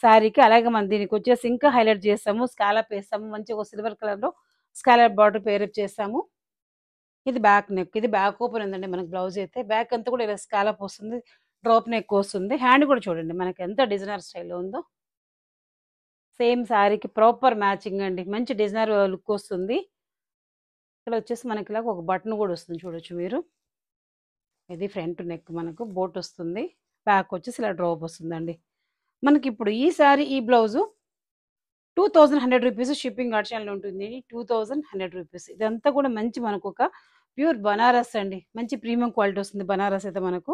శారీకి. అలాగే మనం దీనికొచ్చేసి ఇంకా హైలైట్ చేసాము. స్కాలప్ ఏసాము. మంచి ఒక సిల్వర్ కలర్‌లో స్కాలప్ బార్డర్ పేరప్ చేసాము. ఇది బ్యాక్ నెక్. ఇది బ్యాక్ ఓపెన్ ఉందండి మనకు బ్లౌజ్ అయితే. బ్యాక్ అంతా కూడా ఇలా స్కాలప్ వస్తుంది. డ్రాప్ నెక్ వస్తుంది. హ్యాండ్ కూడా చూడండి మనకి ఎంత డిజైనర్ స్టైల్‌లో ఉందో. సేమ్ శారీకి ప్రాపర్ మ్యాచింగ్ అండి. మంచి డిజైనర్ లుక్ వస్తుంది. ఇక్కడ వచ్చేసి మనకి ఇలాగ ఒక బటన్ కూడా వస్తుంది చూడొచ్చు మీరు. ఇది ఫ్రంట్ నెక్ మనకు బోట్ వస్తుంది. బ్యాక్ వచ్చేసి ఇలా డ్రాప్ వస్తుందండి. మనకిప్పుడు ఈ సారీ ఈ బ్లౌజు రూ. 2100 షిప్పింగ్ ఆప్షన్‌లో ఉంటుంది. రూ. 2100 ఇదంతా కూడా మంచి మనకొక ప్యూర్ బనారస్ అండి. మంచి ప్రీమియం క్వాలిటీ వస్తుంది బనారస్ అయితే మనకు.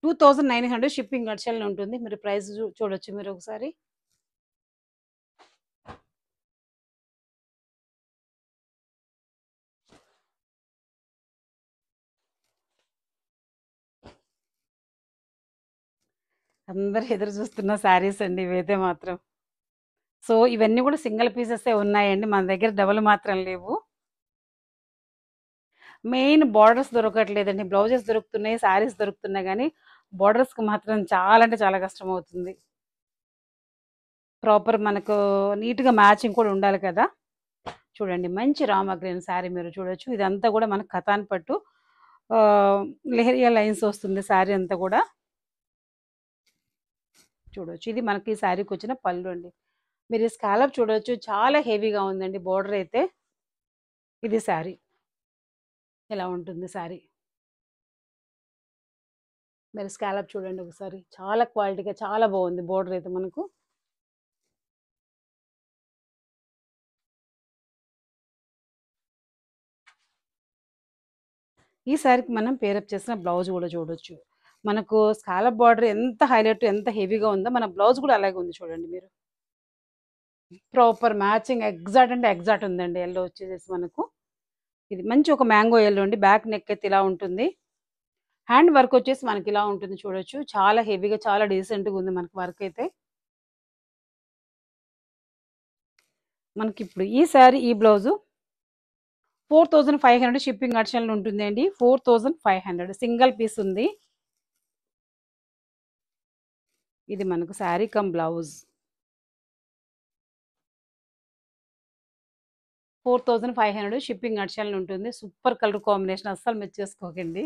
2900 షిప్పింగ్ ఆప్షన్‌లో ఉంటుంది. మీరు ప్రైస్ చూడొచ్చు మీరు ఒకసారి. అందరూ ఎదురు చూస్తున్న శారీస్ అండి ఇవైతే మాత్రం. సో, ఇవన్నీ కూడా సింగిల్ పీసెసే ఉన్నాయండి. మన దగ్గర డబుల్ మాత్రం లేవు. Main borders దొరకట్లేదండి. బ్లౌజెస్ దొరుకుతున్నాయి, శారీస్ దొరుకుతున్నాయి గానీ, బోర్డర్స్‌కి మాత్రం చాలా అంటే చాలా కష్టమవుతుంది. ప్రాపర్ మనకు నీట్‌గా మ్యాచింగ్ కూడా ఉండాలి కదా! చూడండి మంచి రామా గ్రీన్ శారీ మీరు చూడొచ్చు. ఇదంతా కూడా మనకు కతాన్ పట్టు లెహరియా లైన్స్ వస్తుంది శారీ అంతా కూడా. చూడొచ్చు. ఇది మనకి ఈ శారీకొచ్చిన పళ్ళు అండి. మీరు ఈ స్కాలప్ చూడొచ్చు. చాలా హెవీగా ఉందండి బోర్డర్ అయితే. ఇది శారీ. ఇలా ఉంటుంది శారీ. మీరు స్కాలప్ చూడండి ఒకసారి. చాలా క్వాలిటీగా చాలా బాగుంది బోర్డర్ అయితే మనకు. ఈ శారీకి మనం పేరప్ చేసిన బ్లౌజ్ కూడా చూడొచ్చు. మనకు స్కాలప్ బార్డర్ ఎంత హైలైట్ ఎంత హెవీగా ఉందో మన బ్లౌజ్ కూడా అలాగే ఉంది చూడండి మీరు. ప్రాపర్ మ్యాచింగ్ ఎగ్జాక్ట్ అంటే ఎగ్జాక్ట్ ఉందండి. యెల్లో వచ్చేసేసి మనకు. ఇది మంచి ఒక మ్యాంగో యెల్లో అండి. బ్యాక్ నెక్ అయితే ఇలా ఉంటుంది. హ్యాండ్ వర్క్ వచ్చేసి మనకి ఇలా ఉంటుంది చూడొచ్చు. చాలా హెవీగా చాలా డీసెంట్‌గా ఉంది మనకి వర్క్ అయితే. మనకిప్పుడు ఈ శారీ ఈ బ్లౌజు 4500 షిప్పింగ్ ఆప్షన్‌లో ఉంటుందండి. 4500 సింగిల్ పీస్ ఉంది. ఇది మనకు శారీ కమ్ బ్లౌజ్. 4500 షిప్పింగ్ ఆప్షన్‌లో ఉంటుంది. సూపర్ కలర్ కాంబినేషన్ అస్సలు మిస్ చేసుకోకండి.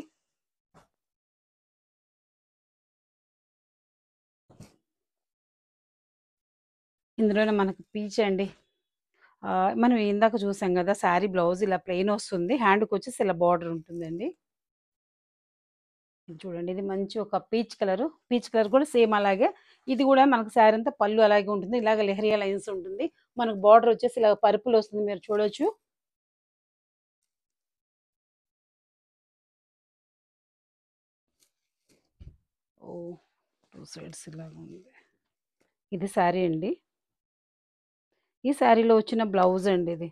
ఇందులోనే మనకు పీచ్ అండి. మనం ఇందాక చూసాం గదా! శారీ బ్లౌజ్ ఇలా ప్లెయిన్ వస్తుంది. హ్యాండ్‌కొచ్చేసి ఇలా బార్డర్ ఉంటుందండి. ఇది చూడండి. ఇది మంచి ఒక పీచ్ కలరు. పీచ్ కలర్ కూడా సేమ్ అలాగే. ఇది కూడా మనకు శారీ అంతా పళ్ళు అలాగే ఉంటుంది. ఇలాగ లెహరియా లైన్స్ ఉంటుంది. మనకు బార్డర్ వచ్చేసి ఇలా పర్పుల్ వస్తుంది మీరు చూడొచ్చు. ఓహ్! 2 సైడ్స్ ఇలాగ ఉంది. ఇది శారీ అండి. ఈ శారీలో వచ్చిన బ్లౌజ్ అండి ఇది.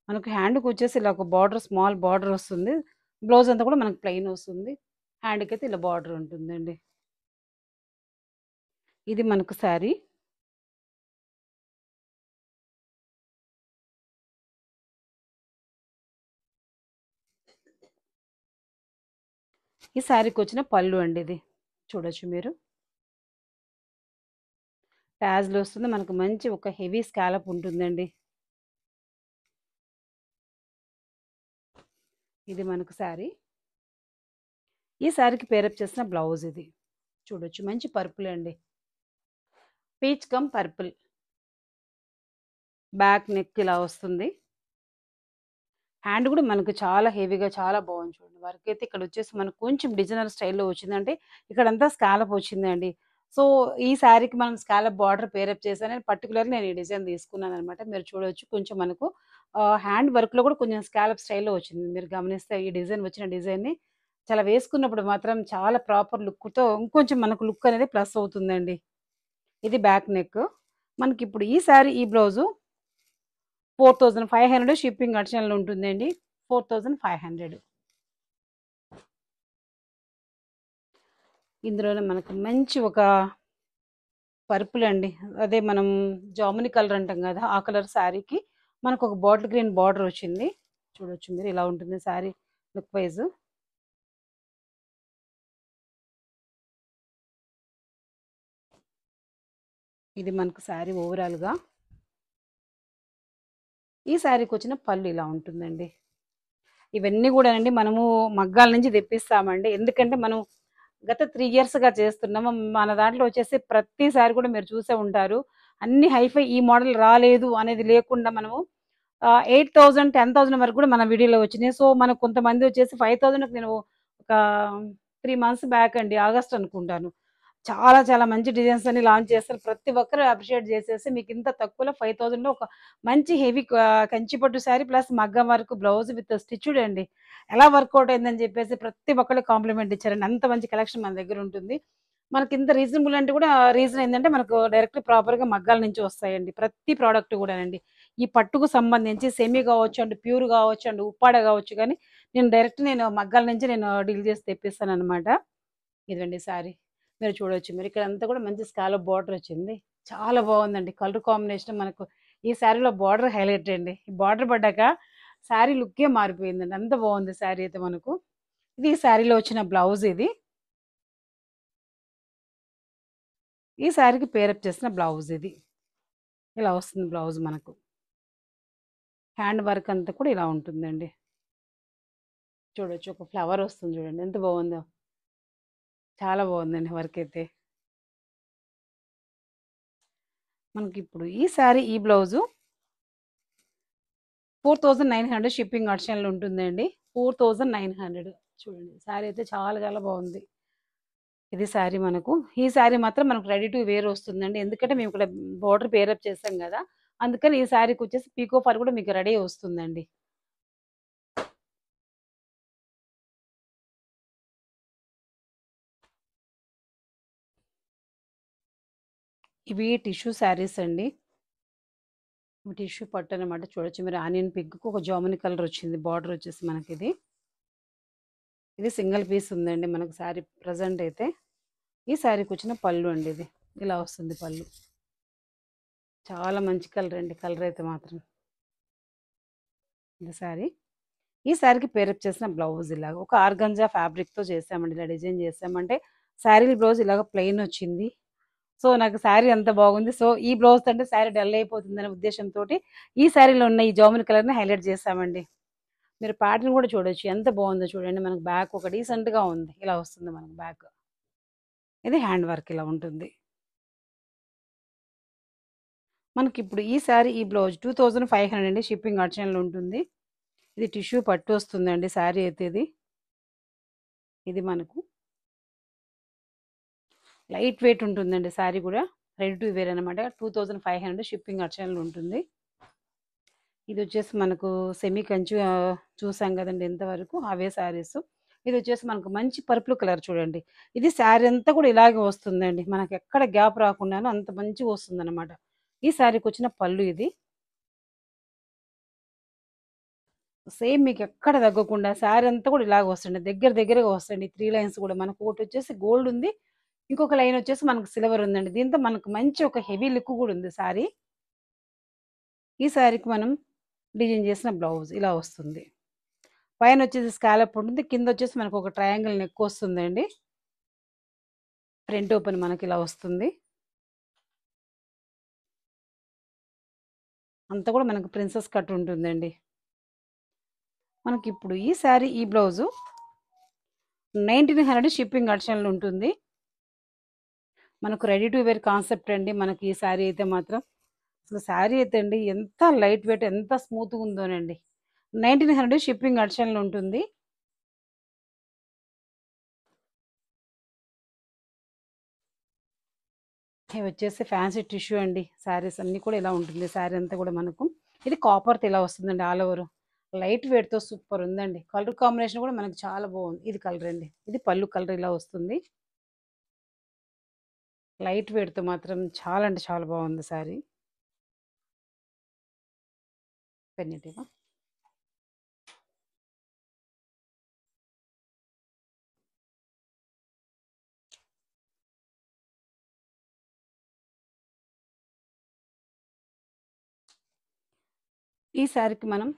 మనకు హ్యాండ్‌కొచ్చేసి ఇలా ఒక బార్డర్ స్మాల్ బార్డర్ వస్తుంది. బ్లౌజ్ అంతా కూడా మనకు ప్లెయిన్ వస్తుంది. హ్యాండ్‌కైతే ఇలా బార్డర్ ఉంటుందండి. ఇది మనకు శారీ. ఈ శారీకొచ్చిన పళ్ళు అండి ఇది. చూడొచ్చు మీరు. టాజిల్ వస్తుంది. మనకు మంచి ఒక హెవీ స్కాలప్ ఉంటుందండి. ఇది మనకు శారీ. ఈ శారీకి పేరప్ చేసిన బ్లౌజ్ ఇది. చూడొచ్చు మంచి పర్పుల్ అండి. Peach come purple. Back neck ఇలా వస్తుంది. హ్యాండ్ కూడా మనకు చాలా హెవీగా చాలా బాగుంది చూడండి. వర్క్ అయితే ఇక్కడ వచ్చేసి మనకు కొంచెం డిజైనర్ స్టైల్‌లో వచ్చిందంటే ఇక్కడంతా స్కాలప్ వచ్చిందండి. సో, ఈ శారీకి మనం స్కాలప్ బార్డర్ పేరప్ చేశాను. పర్టిక్యులర్‌గా నేను ఈ డిజైన్ తీసుకున్నాననమాట. మీరు చూడొచ్చు కొంచెం మనకు హ్యాండ్ వర్క్‌లో కూడా కొంచెం స్కాలప్ స్టైల్‌లో వచ్చింది. మీరు గమనిస్తే ఈ డిజైన్ వచ్చిన డిజైన్‌ని చాలా వేసుకున్నప్పుడు మాత్రం చాలా ప్రాపర్ లుక్‌తో ఇంకొంచెం మనకు లుక్ అనేది ప్లస్ అవుతుందండి. ఇది బ్యాక్ నెక్. మనకిప్పుడు ఈ శారీ ఈ బ్లౌజు 4500 షిప్పింగ్ అడిషనల్ ఉంటుందండి. 4500. ఇందులోనే మనకు మంచి ఒక పర్పుల్ అండి. అదే మనం జాముని కలర్ అంటాం గదా! ఆ కలర్ శారీకి మనకొక బాటిల్ గ్రీన్ బార్డర్ వచ్చింది. చూడొచ్చు మీరు ఇలా ఉంటుంది శారీ లుక్ వైస్. ఇది మనకు శారీ ఓవరాల్‌గా. ఈ శారీకొచ్చిన పళ్ళు ఇలా ఉంటుందండి. ఇవన్నీ గూడానండి మనము మగ్గాల నుంచి తెప్పిస్తామండి. ఎందుకంటే మనం గత 3 ఇయర్స్‌గా చేస్తున్నాము. మన దాంట్లో వచ్చేసి ప్రతిసారి కూడా మీరు చూసే ఉంటారు. అన్ని హైఫై ఈ మోడల్ రాలేదు అనేది లేకుండా మనము 8,000, 10,000 వరకు కూడా మన వీడియోలో వచ్చినాయి. సో, మనకు కొంతమంది వచ్చేసి 5,000కి నేను ఒక 3 మంత్స్ బ్యాక్ అండి. ఆగస్ట్ అనుకుంటాను. చాలా చాలా మంచి డిజైన్స్ అన్ని లాంచ్ చేస్తారు. ప్రతి ఒక్కరు అప్రిషియేట్ చేసేసి మీకు ఇంత తక్కువలో 5,000లో ఒక మంచి హెవీ కంచి పట్టు శారీ ప్లస్ మగ్గం వర్క్ బ్లౌజ్ విత్ స్టిచ్డ్ అండి. ఎలా వర్కౌట్ అయిందని చెప్పేసి ప్రతి ఒక్కళ్ళు కాంప్లిమెంట్ ఇచ్చారండి. అంత మంచి కలెక్షన్ మన దగ్గర ఉంటుంది. మనకి ఇంత రీజనబుల్ అంటే కూడా రీజన్ ఏందంటే మనకు డైరెక్ట్ ప్రాపర్‌గా మగ్గాల నుంచి వస్తాయండి. ప్రతి ప్రొడక్ట్ కూడానండి. ఈ పట్టుకు సంబంధించి సెమీ కావచ్చు అండ్ ప్యూర్ కావచ్చు అండ్ ఉప్పాడ కావచ్చు గానీ నేను మగ్గాల నుంచి నేను డీల్ చేసి తెప్పిస్తాననమాట. ఇదండి శారీ. మీరు చూడొచ్చు. మీరు ఇక్కడంతా కూడా మంచి స్కాలప్ బార్డర్ వచ్చింది. చాలా బావుందండి. కలర్ కాంబినేషన్ మనకు ఈ శారీలో బార్డర్ హైలైట్ అండి. ఈ బార్డర్ పడ్డాక శారీ లుక్కే మారిపోయిందండి. అంత బావుంది శారీ అయితే మనకు. ఇది ఈ శారీలో వచ్చిన బ్లౌజ్ ఇది. ఈ శారీకి పేరప్ చేసిన బ్లౌజ్ ఇది. ఇలా వస్తుంది బ్లౌజ్ మనకు. హ్యాండ్ వర్క్ అంతా కూడా ఇలా ఉంటుందండి. చూడొచ్చు ఒక ఫ్లవర్ వస్తుంది చూడండి. ఎంత బావుందో. చాలా బావుందండి వర్క్ అయితే. మనకిప్పుడు ఈ శారీ ఈ బ్లౌజు 4900 షిప్పింగ్ ఆప్షన్‌లో ఉంటుందండి. 4900 చూడండి. శారీ అయితే చాలా చాలా బావుంది. ఇది శారీ మనకు. ఈ శారీ మాత్రం మనకు రెడీ టు వేర్ వస్తుందండి. ఎందుకంటే మేము ఇక్కడ బోర్డర్ పేరప్ చేసాం గదా! అందుకని ఈ శారీకొచ్చేసి పీకో ఫర్ కూడా మీకు రెడీ వస్తుందండి. ఇవి టిష్యూ శారీస్ అండి. ఇవి టిష్యూ పట్టు అనమాట. చూడొచ్చు మీరు ఆనియన్ పింక్‌కి ఒక జాముని కలర్ వచ్చింది. బార్డర్ వచ్చేసి మనకిది. ఇది సింగిల్ పీస్ ఉందండి మనకు శారీ ప్రెజెంట్ అయితే. ఈ శారీకొచ్చిన పళ్ళు అండి ఇది. ఇలా వస్తుంది పళ్ళు. చాలా మంచి కలర్ అండి. కలర్ అయితే మాత్రం. ఇది శారీ. ఈ శారీకి పేరప్ చేసిన బ్లౌజ్ ఇలాగ ఒక ఆర్గంజా ఫ్యాబ్రిక్‌తో చేసామండి. ఇలా డిజైన్ చేసామంటే శారీ బ్లౌజ్ ఇలాగ ప్లెయిన్ వచ్చింది. సో, నాకు శారీ అంత బాగుంది. సో, ఈ బ్లౌజ్ అంటే శారీ డల్ అయిపోతుందనే ఉద్దేశ్యంతోటి ఈ శారీలో ఉన్న ఈ జాముని కలర్‌ని హైలైట్ చేసామండి. మీరు ప్యాటర్న్ కూడా చూడొచ్చు. ఎంత బాగుందో చూడండి. మనకు బ్యాక్ ఒక డీసెంట్‌గా ఉంది. ఇలా వస్తుంది మనకు బ్యాక్. ఇది హ్యాండ్ వర్క్ ఇలా ఉంటుంది. మనకిప్పుడు ఈ శారీ ఈ బ్లౌజ్ 2500 అండి. షిప్పింగ్ ఆప్షన్‌లో ఉంటుంది. ఇది టిష్యూ పట్టు వస్తుందండి శారీ అయితే ఇది. ఇది మనకు లైట్ వెయిట్ ఉంటుందండి శారీ కూడా. రెడీ టు వేర్ అనమాట. 2500 షిప్పింగ్ ఆప్షన్‌లో ఉంటుంది. ఇదొచ్చేసి మనకు సెమీ కంచి చూసాం గదండీ ఇంతవరకు. అవే శారీసు. ఇదొచ్చేసి మనకు మంచి పర్పుల్ కలర్ చూడండి. ఇది శారీ అంతా కూడా ఇలాగే వస్తుందండి. మనకెక్కడ గ్యాప్ రాకుండాను అంత మంచిగొస్తుందనమాట. ఈ శారీకొచ్చిన పళ్ళు ఇది. సేమ్ మీకెక్కడ తగ్గకుండా శారీ అంతా కూడా ఇలాగ వస్తుంది. దగ్గర దగ్గరగా వస్తాయండి. 3 లైన్స్ కూడా. మనకొకటొచ్చేసి గోల్డ్ ఉంది. ఇంకొక లైన్ వచ్చేసి మనకు సిల్వర్ ఉందండి. దీంతో మనకు మంచి ఒక హెవీ లుక్ కూడా ఉంది శారీ. ఈ శారీకి మనం డిజైన్ చేసిన బ్లౌజ్ ఇలా వస్తుంది. పైనొచ్చేసి స్కాలప్ ఉంటుంది. కిందొచ్చేసి మనకొక ట్రయాంగిల్ నెక్ వస్తుందండి. ఫ్రంట్ ఓపెన్ మనకిలా వస్తుంది. అంతా కూడా మనకు ప్రిన్సెస్ కట్ ఉంటుందండి. మనకిప్పుడు ఈ శారీ ఈ బ్లౌజు 1900 షిప్పింగ్ ఆప్షన్‌లో ఉంటుంది. మనకు రెడీ టు వేర్ కాన్సెప్ట్ అండి. మనకి ఈ శారీ అయితే మాత్రం. అసలు శారీ అయితే అండి ఎంత లైట్ వెయిట్ ఎంత స్మూత్‌గా ఉందోనండి. 1900 షిప్పింగ్ ఆప్షన్‌లో ఉంటుంది. ఇవి వచ్చేసి ఫ్యాన్సీ టిష్యూ అండి. శారీస్ అన్నీ కూడా ఇలా ఉంటుంది. శారీ అంతా కూడా మనకు ఇది కాపర్‌తో ఇలా వస్తుందండి ఆల్ ఓవర్. లైట్ వెయిట్‌తో సూపర్ ఉందండి. కలర్ కాంబినేషన్ కూడా మనకు చాలా బాగుంది. ఇది కలర్ అండి. ఇది పళ్ళు కలర్ ఇలా వస్తుంది. లైట్ వెయిట్‌తో మాత్రం చాలా అంటే చాలా బాగుంది శారీ. పెన్నిటివా ఈ శారీకి మనం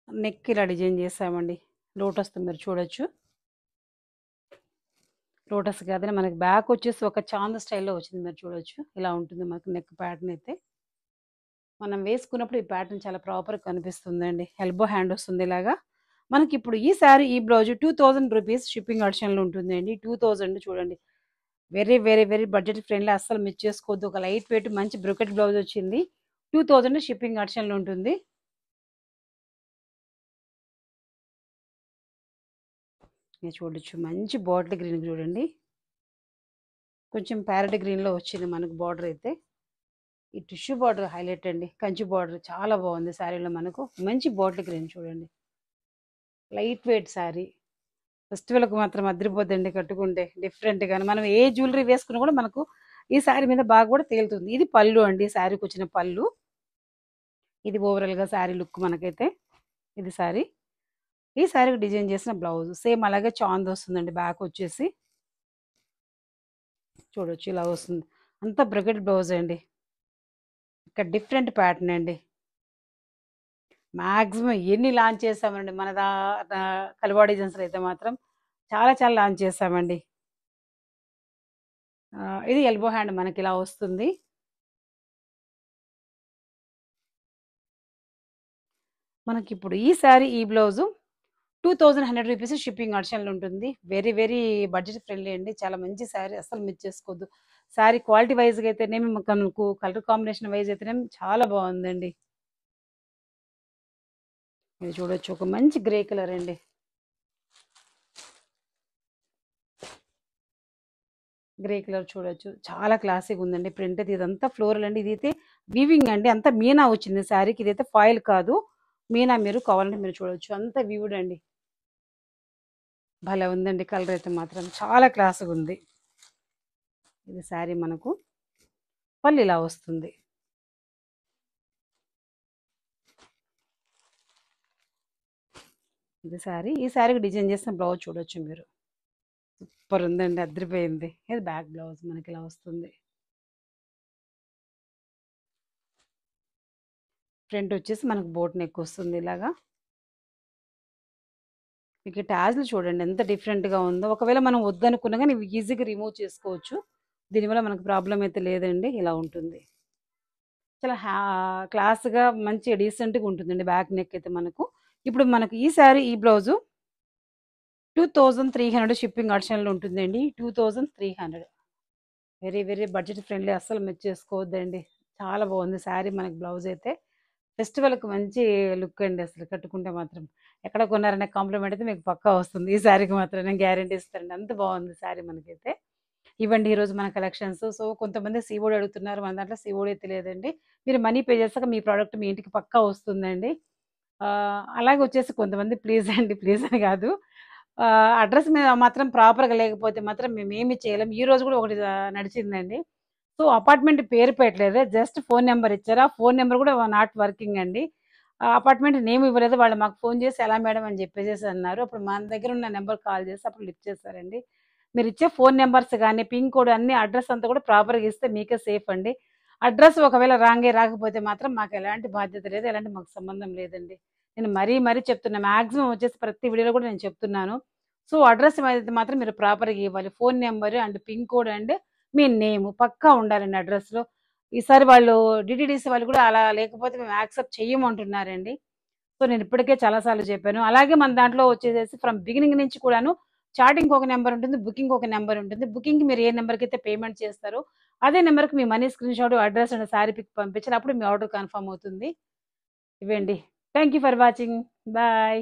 నెక్ ఇలా డిజైన్ చేసామండి. లోటస్‌తో మీరు చూడొచ్చు. లోటస్ కాదని మనకి బ్యాక్ వచ్చేసి ఒక చాంద్ స్టైల్‌లో వచ్చింది. మీరు చూడొచ్చు. ఇలా ఉంటుంది మనకు నెక్ ప్యాటర్న్ అయితే. మనం వేసుకున్నప్పుడు ఈ ప్యాటర్న్ చాలా ప్రాపర్‌గా కనిపిస్తుందండి. ఎల్బో హ్యాండ్ వస్తుంది ఇలాగా. మనకిప్పుడు ఈ శారీ, ఈ బ్లౌజ్ ₹2000 షిప్పింగ్ ఆప్షన్‌లో ఉంటుందండి. 2000 చూడండి. Very, very, very budget friendly అస్సలు మిస్ చేసుకోవద్దు. ఒక లైట్ వెయిట్ మంచి బ్రొకెట్ బ్లౌజ్ వచ్చింది. 2000 షిప్పింగ్ ఆప్షన్‌లో ఉంటుంది. మీరు చూడొచ్చు. మంచి బాటిల్ గ్రీన్ చూడండి. కొంచెం ప్యారెట్ గ్రీన్‌లో వచ్చింది మనకు బార్డర్ అయితే. ఈ టిష్యూ బార్డర్ హైలైట్ అండి. కంచి బార్డర్ చాలా బాగుంది శారీలో మనకు. మంచి బాటిల్ గ్రీన్ చూడండి. Light weight sari. ఫెస్టివల్‌కి మాత్రం అదిరిపోద్దండి కట్టుకుంటే. డిఫరెంట్‌గాను. మనం ఏ జ్యువెలరీ వేసుకున్నా కూడా మనకు ఈ శారీ మీద బాగా కూడా తేలుతుంది. ఇది పళ్ళు అండి. శారీకొచ్చిన పళ్ళు. ఇది ఓవరాల్‌గా శారీ లుక్ మనకైతే. ఇది శారీ. ఈ శారీకి డిజైన్ చేసిన బ్లౌజ్. సేమ్ అలాగే చాంద్ వస్తుందండి బ్యాక్ వచ్చేసి. చూడొచ్చు ఇలా వస్తుంది. అంతా బ్రొకెట్ బ్లౌజ్ అండి. ఇక్కడ డిఫరెంట్ ప్యాటర్న్ అండి. మాక్సిమం ఎన్ని లాంచ్ చేసామండి మన కల్వా డిజైన్స్‌లో అయితే మాత్రం చాలా చాలా లాంచ్ చేసామండి. ఇది ఎల్బో హ్యాండ్ మనకిలా వస్తుంది. మనకిప్పుడు ఈ శారీ, ఈ బ్లౌజు ₹2100 షిప్పింగ్ ఆప్షన్‌లో ఉంటుంది. వెరీ, వెరీ బడ్జెట్ ఫ్రెండ్లీ అండి. చాలా మంచి శారీ అస్సలు మిస్ చేసుకోవద్దు. శారీ క్వాలిటీ వైస్‌గా అయితేనేమి మనకు కలర్ కాంబినేషన్ వైస్ అయితేనేమి చాలా బాగుందండి. మీరు చూడొచ్చు. ఒక మంచి గ్రే కలర్ అండి. గ్రే కలర్ చూడొచ్చు. చాలా క్లాసీగా ఉందండి. ప్రింట్ అయితే ఇదంతా ఫ్లోరల్ అండి. ఇదైతే వీవింగ్ అండి. అంతా మీనా వచ్చింది శారీకి. ఇదైతే ఫాయిల్ కాదు. మీనా మీరు కావాలంటే మీరు చూడొచ్చు. అంతా వీవుడ్ అండి. భలే ఉందండి కలర్ అయితే మాత్రం. చాలా క్లాస్‌గా ఉంది. ఇది శారీ మనకు పళ్ళు ఇలా వస్తుంది. ఇది శారీ. ఈ శారీకి డిజైన్ చేసిన బ్లౌజ్ చూడొచ్చు మీరు. సూపర్ ఉందండి. అదిరిపోయింది. ఇది బ్యాక్ బ్లౌజ్ మనకి ఇలా వస్తుంది. ఫ్రంట్ వచ్చేసి మనకు బోట్ నెక్ వస్తుంది ఇలాగా. మీకు ఈ టాజ్‌లు చూడండి ఎంత డిఫరెంట్‌గా ఉందో. ఒకవేళ మనం వద్దనుకున్నా గాని ఇవి ఈజీగా రిమూవ్ చేసుకోవచ్చు. దీనివల్ల మనకు ప్రాబ్లమ్ అయితే లేదండి. ఇలా ఉంటుంది. చాలా క్లాస్‌గా మంచి డీసెంట్‌గా ఉంటుందండి బ్యాక్ నెక్ అయితే మనకు. ఇప్పుడు మనకు ఈ శారీ, ఈ బ్లౌజు 2300 షిప్పింగ్ ఆప్షన్‌లో ఉంటుందండి. 2300 వెరీ, వెరీ బడ్జెట్ ఫ్రెండ్లీ అస్సలు మిస్ చేసుకోవద్దండి. చాలా బాగుంది శారీ మనకి బ్లౌజ్ అయితే. ఫెస్టివల్‌కి మంచి లుక్ అండి అసలు కట్టుకుంటే మాత్రం. ఎక్కడ కొన్నారనే కాంప్లిమెంట్ అయితే మీకు పక్కా వస్తుంది. ఈ శారీకి మాత్రం నేను గ్యారంటీ ఇస్తానండి. అంత బాగుంది శారీ మనకైతే. ఇవ్వండి ఈరోజు మన కలెక్షన్స్. సో, కొంతమంది సీఓడీ అడుగుతున్నారు. మన దాంట్లో సీఓడీ అయితే లేదండి. మీరు మనీ పే చేసాక మీ ప్రోడక్ట్ మీ ఇంటికి పక్కా వస్తుందండి. అలాగే వచ్చేసి కొంతమంది ప్లీజ్ అండి, ప్లీజ్ అని కాదు. అడ్రెస్ మీద మాత్రం ప్రాపర్‌గా లేకపోతే మాత్రం మేమేమి చేయలేం. ఈరోజు కూడా ఒకటి నడిచిందండి. సో, అపార్ట్‌మెంట్ పేరు పెట్టలేదు. జస్ట్ ఫోను నంబర్ ఇచ్చారు. ఆ ఫోను నంబర్ కూడా నాట్ వర్కింగ్ అండి. అపార్ట్‌మెంట్ నేమ్ ఇవ్వలేదు. వాళ్ళు మాకు ఫోను చేసి ఎలా మేడం అని చెప్పేసేసి అన్నారు. అప్పుడు మన దగ్గర ఉన్న నంబర్‌కి కాల్ చేసి అప్పుడు లిఫ్ట్ చేశారండి. మీరిచ్చే ఫోను నంబర్స్ గాని, పిన్ కోడ్ అన్నీ అడ్రెస్ అంతా కూడా ప్రాపర్‌గా ఇస్తే మీకే సేఫ్ అండి. అడ్రెస్ ఒకవేళ రాంగే రాకపోతే మాత్రం మాకు ఎలాంటి బాధ్యత లేదు. ఎలాంటి మాకు సంబంధం లేదండి. నేను మరీ మరీ చెప్తున్నా. మాక్సిమం వచ్చేసి ప్రతి వీడియోలో కూడా నేను చెప్తున్నాను. సో, అడ్రెస్ అయితే మాత్రం మీరు ప్రాపర్‌గా ఇవ్వాలి. Phone number and pin code and మీ నేము పక్కా ఉండాలండి అడ్రెస్‌లో. ఈసారి వాళ్ళు డీటీడీసీ వాళ్ళు కూడా అలా లేకపోతే మేము యాక్సెప్ట్ చెయ్యమంటున్నారండి. సో, నేను ఇప్పటికే చాలా సార్లు చెప్పాను. అలాగే మన దాంట్లో వచ్చేసేసి ఫ్రమ్ బిగినింగ్ నుంచి కూడాను చాటింగ్‌కి ఒక నంబర్ ఉంటుంది. బుకింగ్‌కి ఒక నంబర్ ఉంటుంది. బుకింగ్‌కి మీరు ఏ నంబర్‌కైతే పేమెంట్ చేస్తారో అదే నంబర్‌కి మీ money screenshot, address and sari pic పంపించాలి. అప్పుడు మీ ఆర్డర్ కన్ఫర్మ్ అవుతుంది. ఇవండి. Thank you for watching. Bye.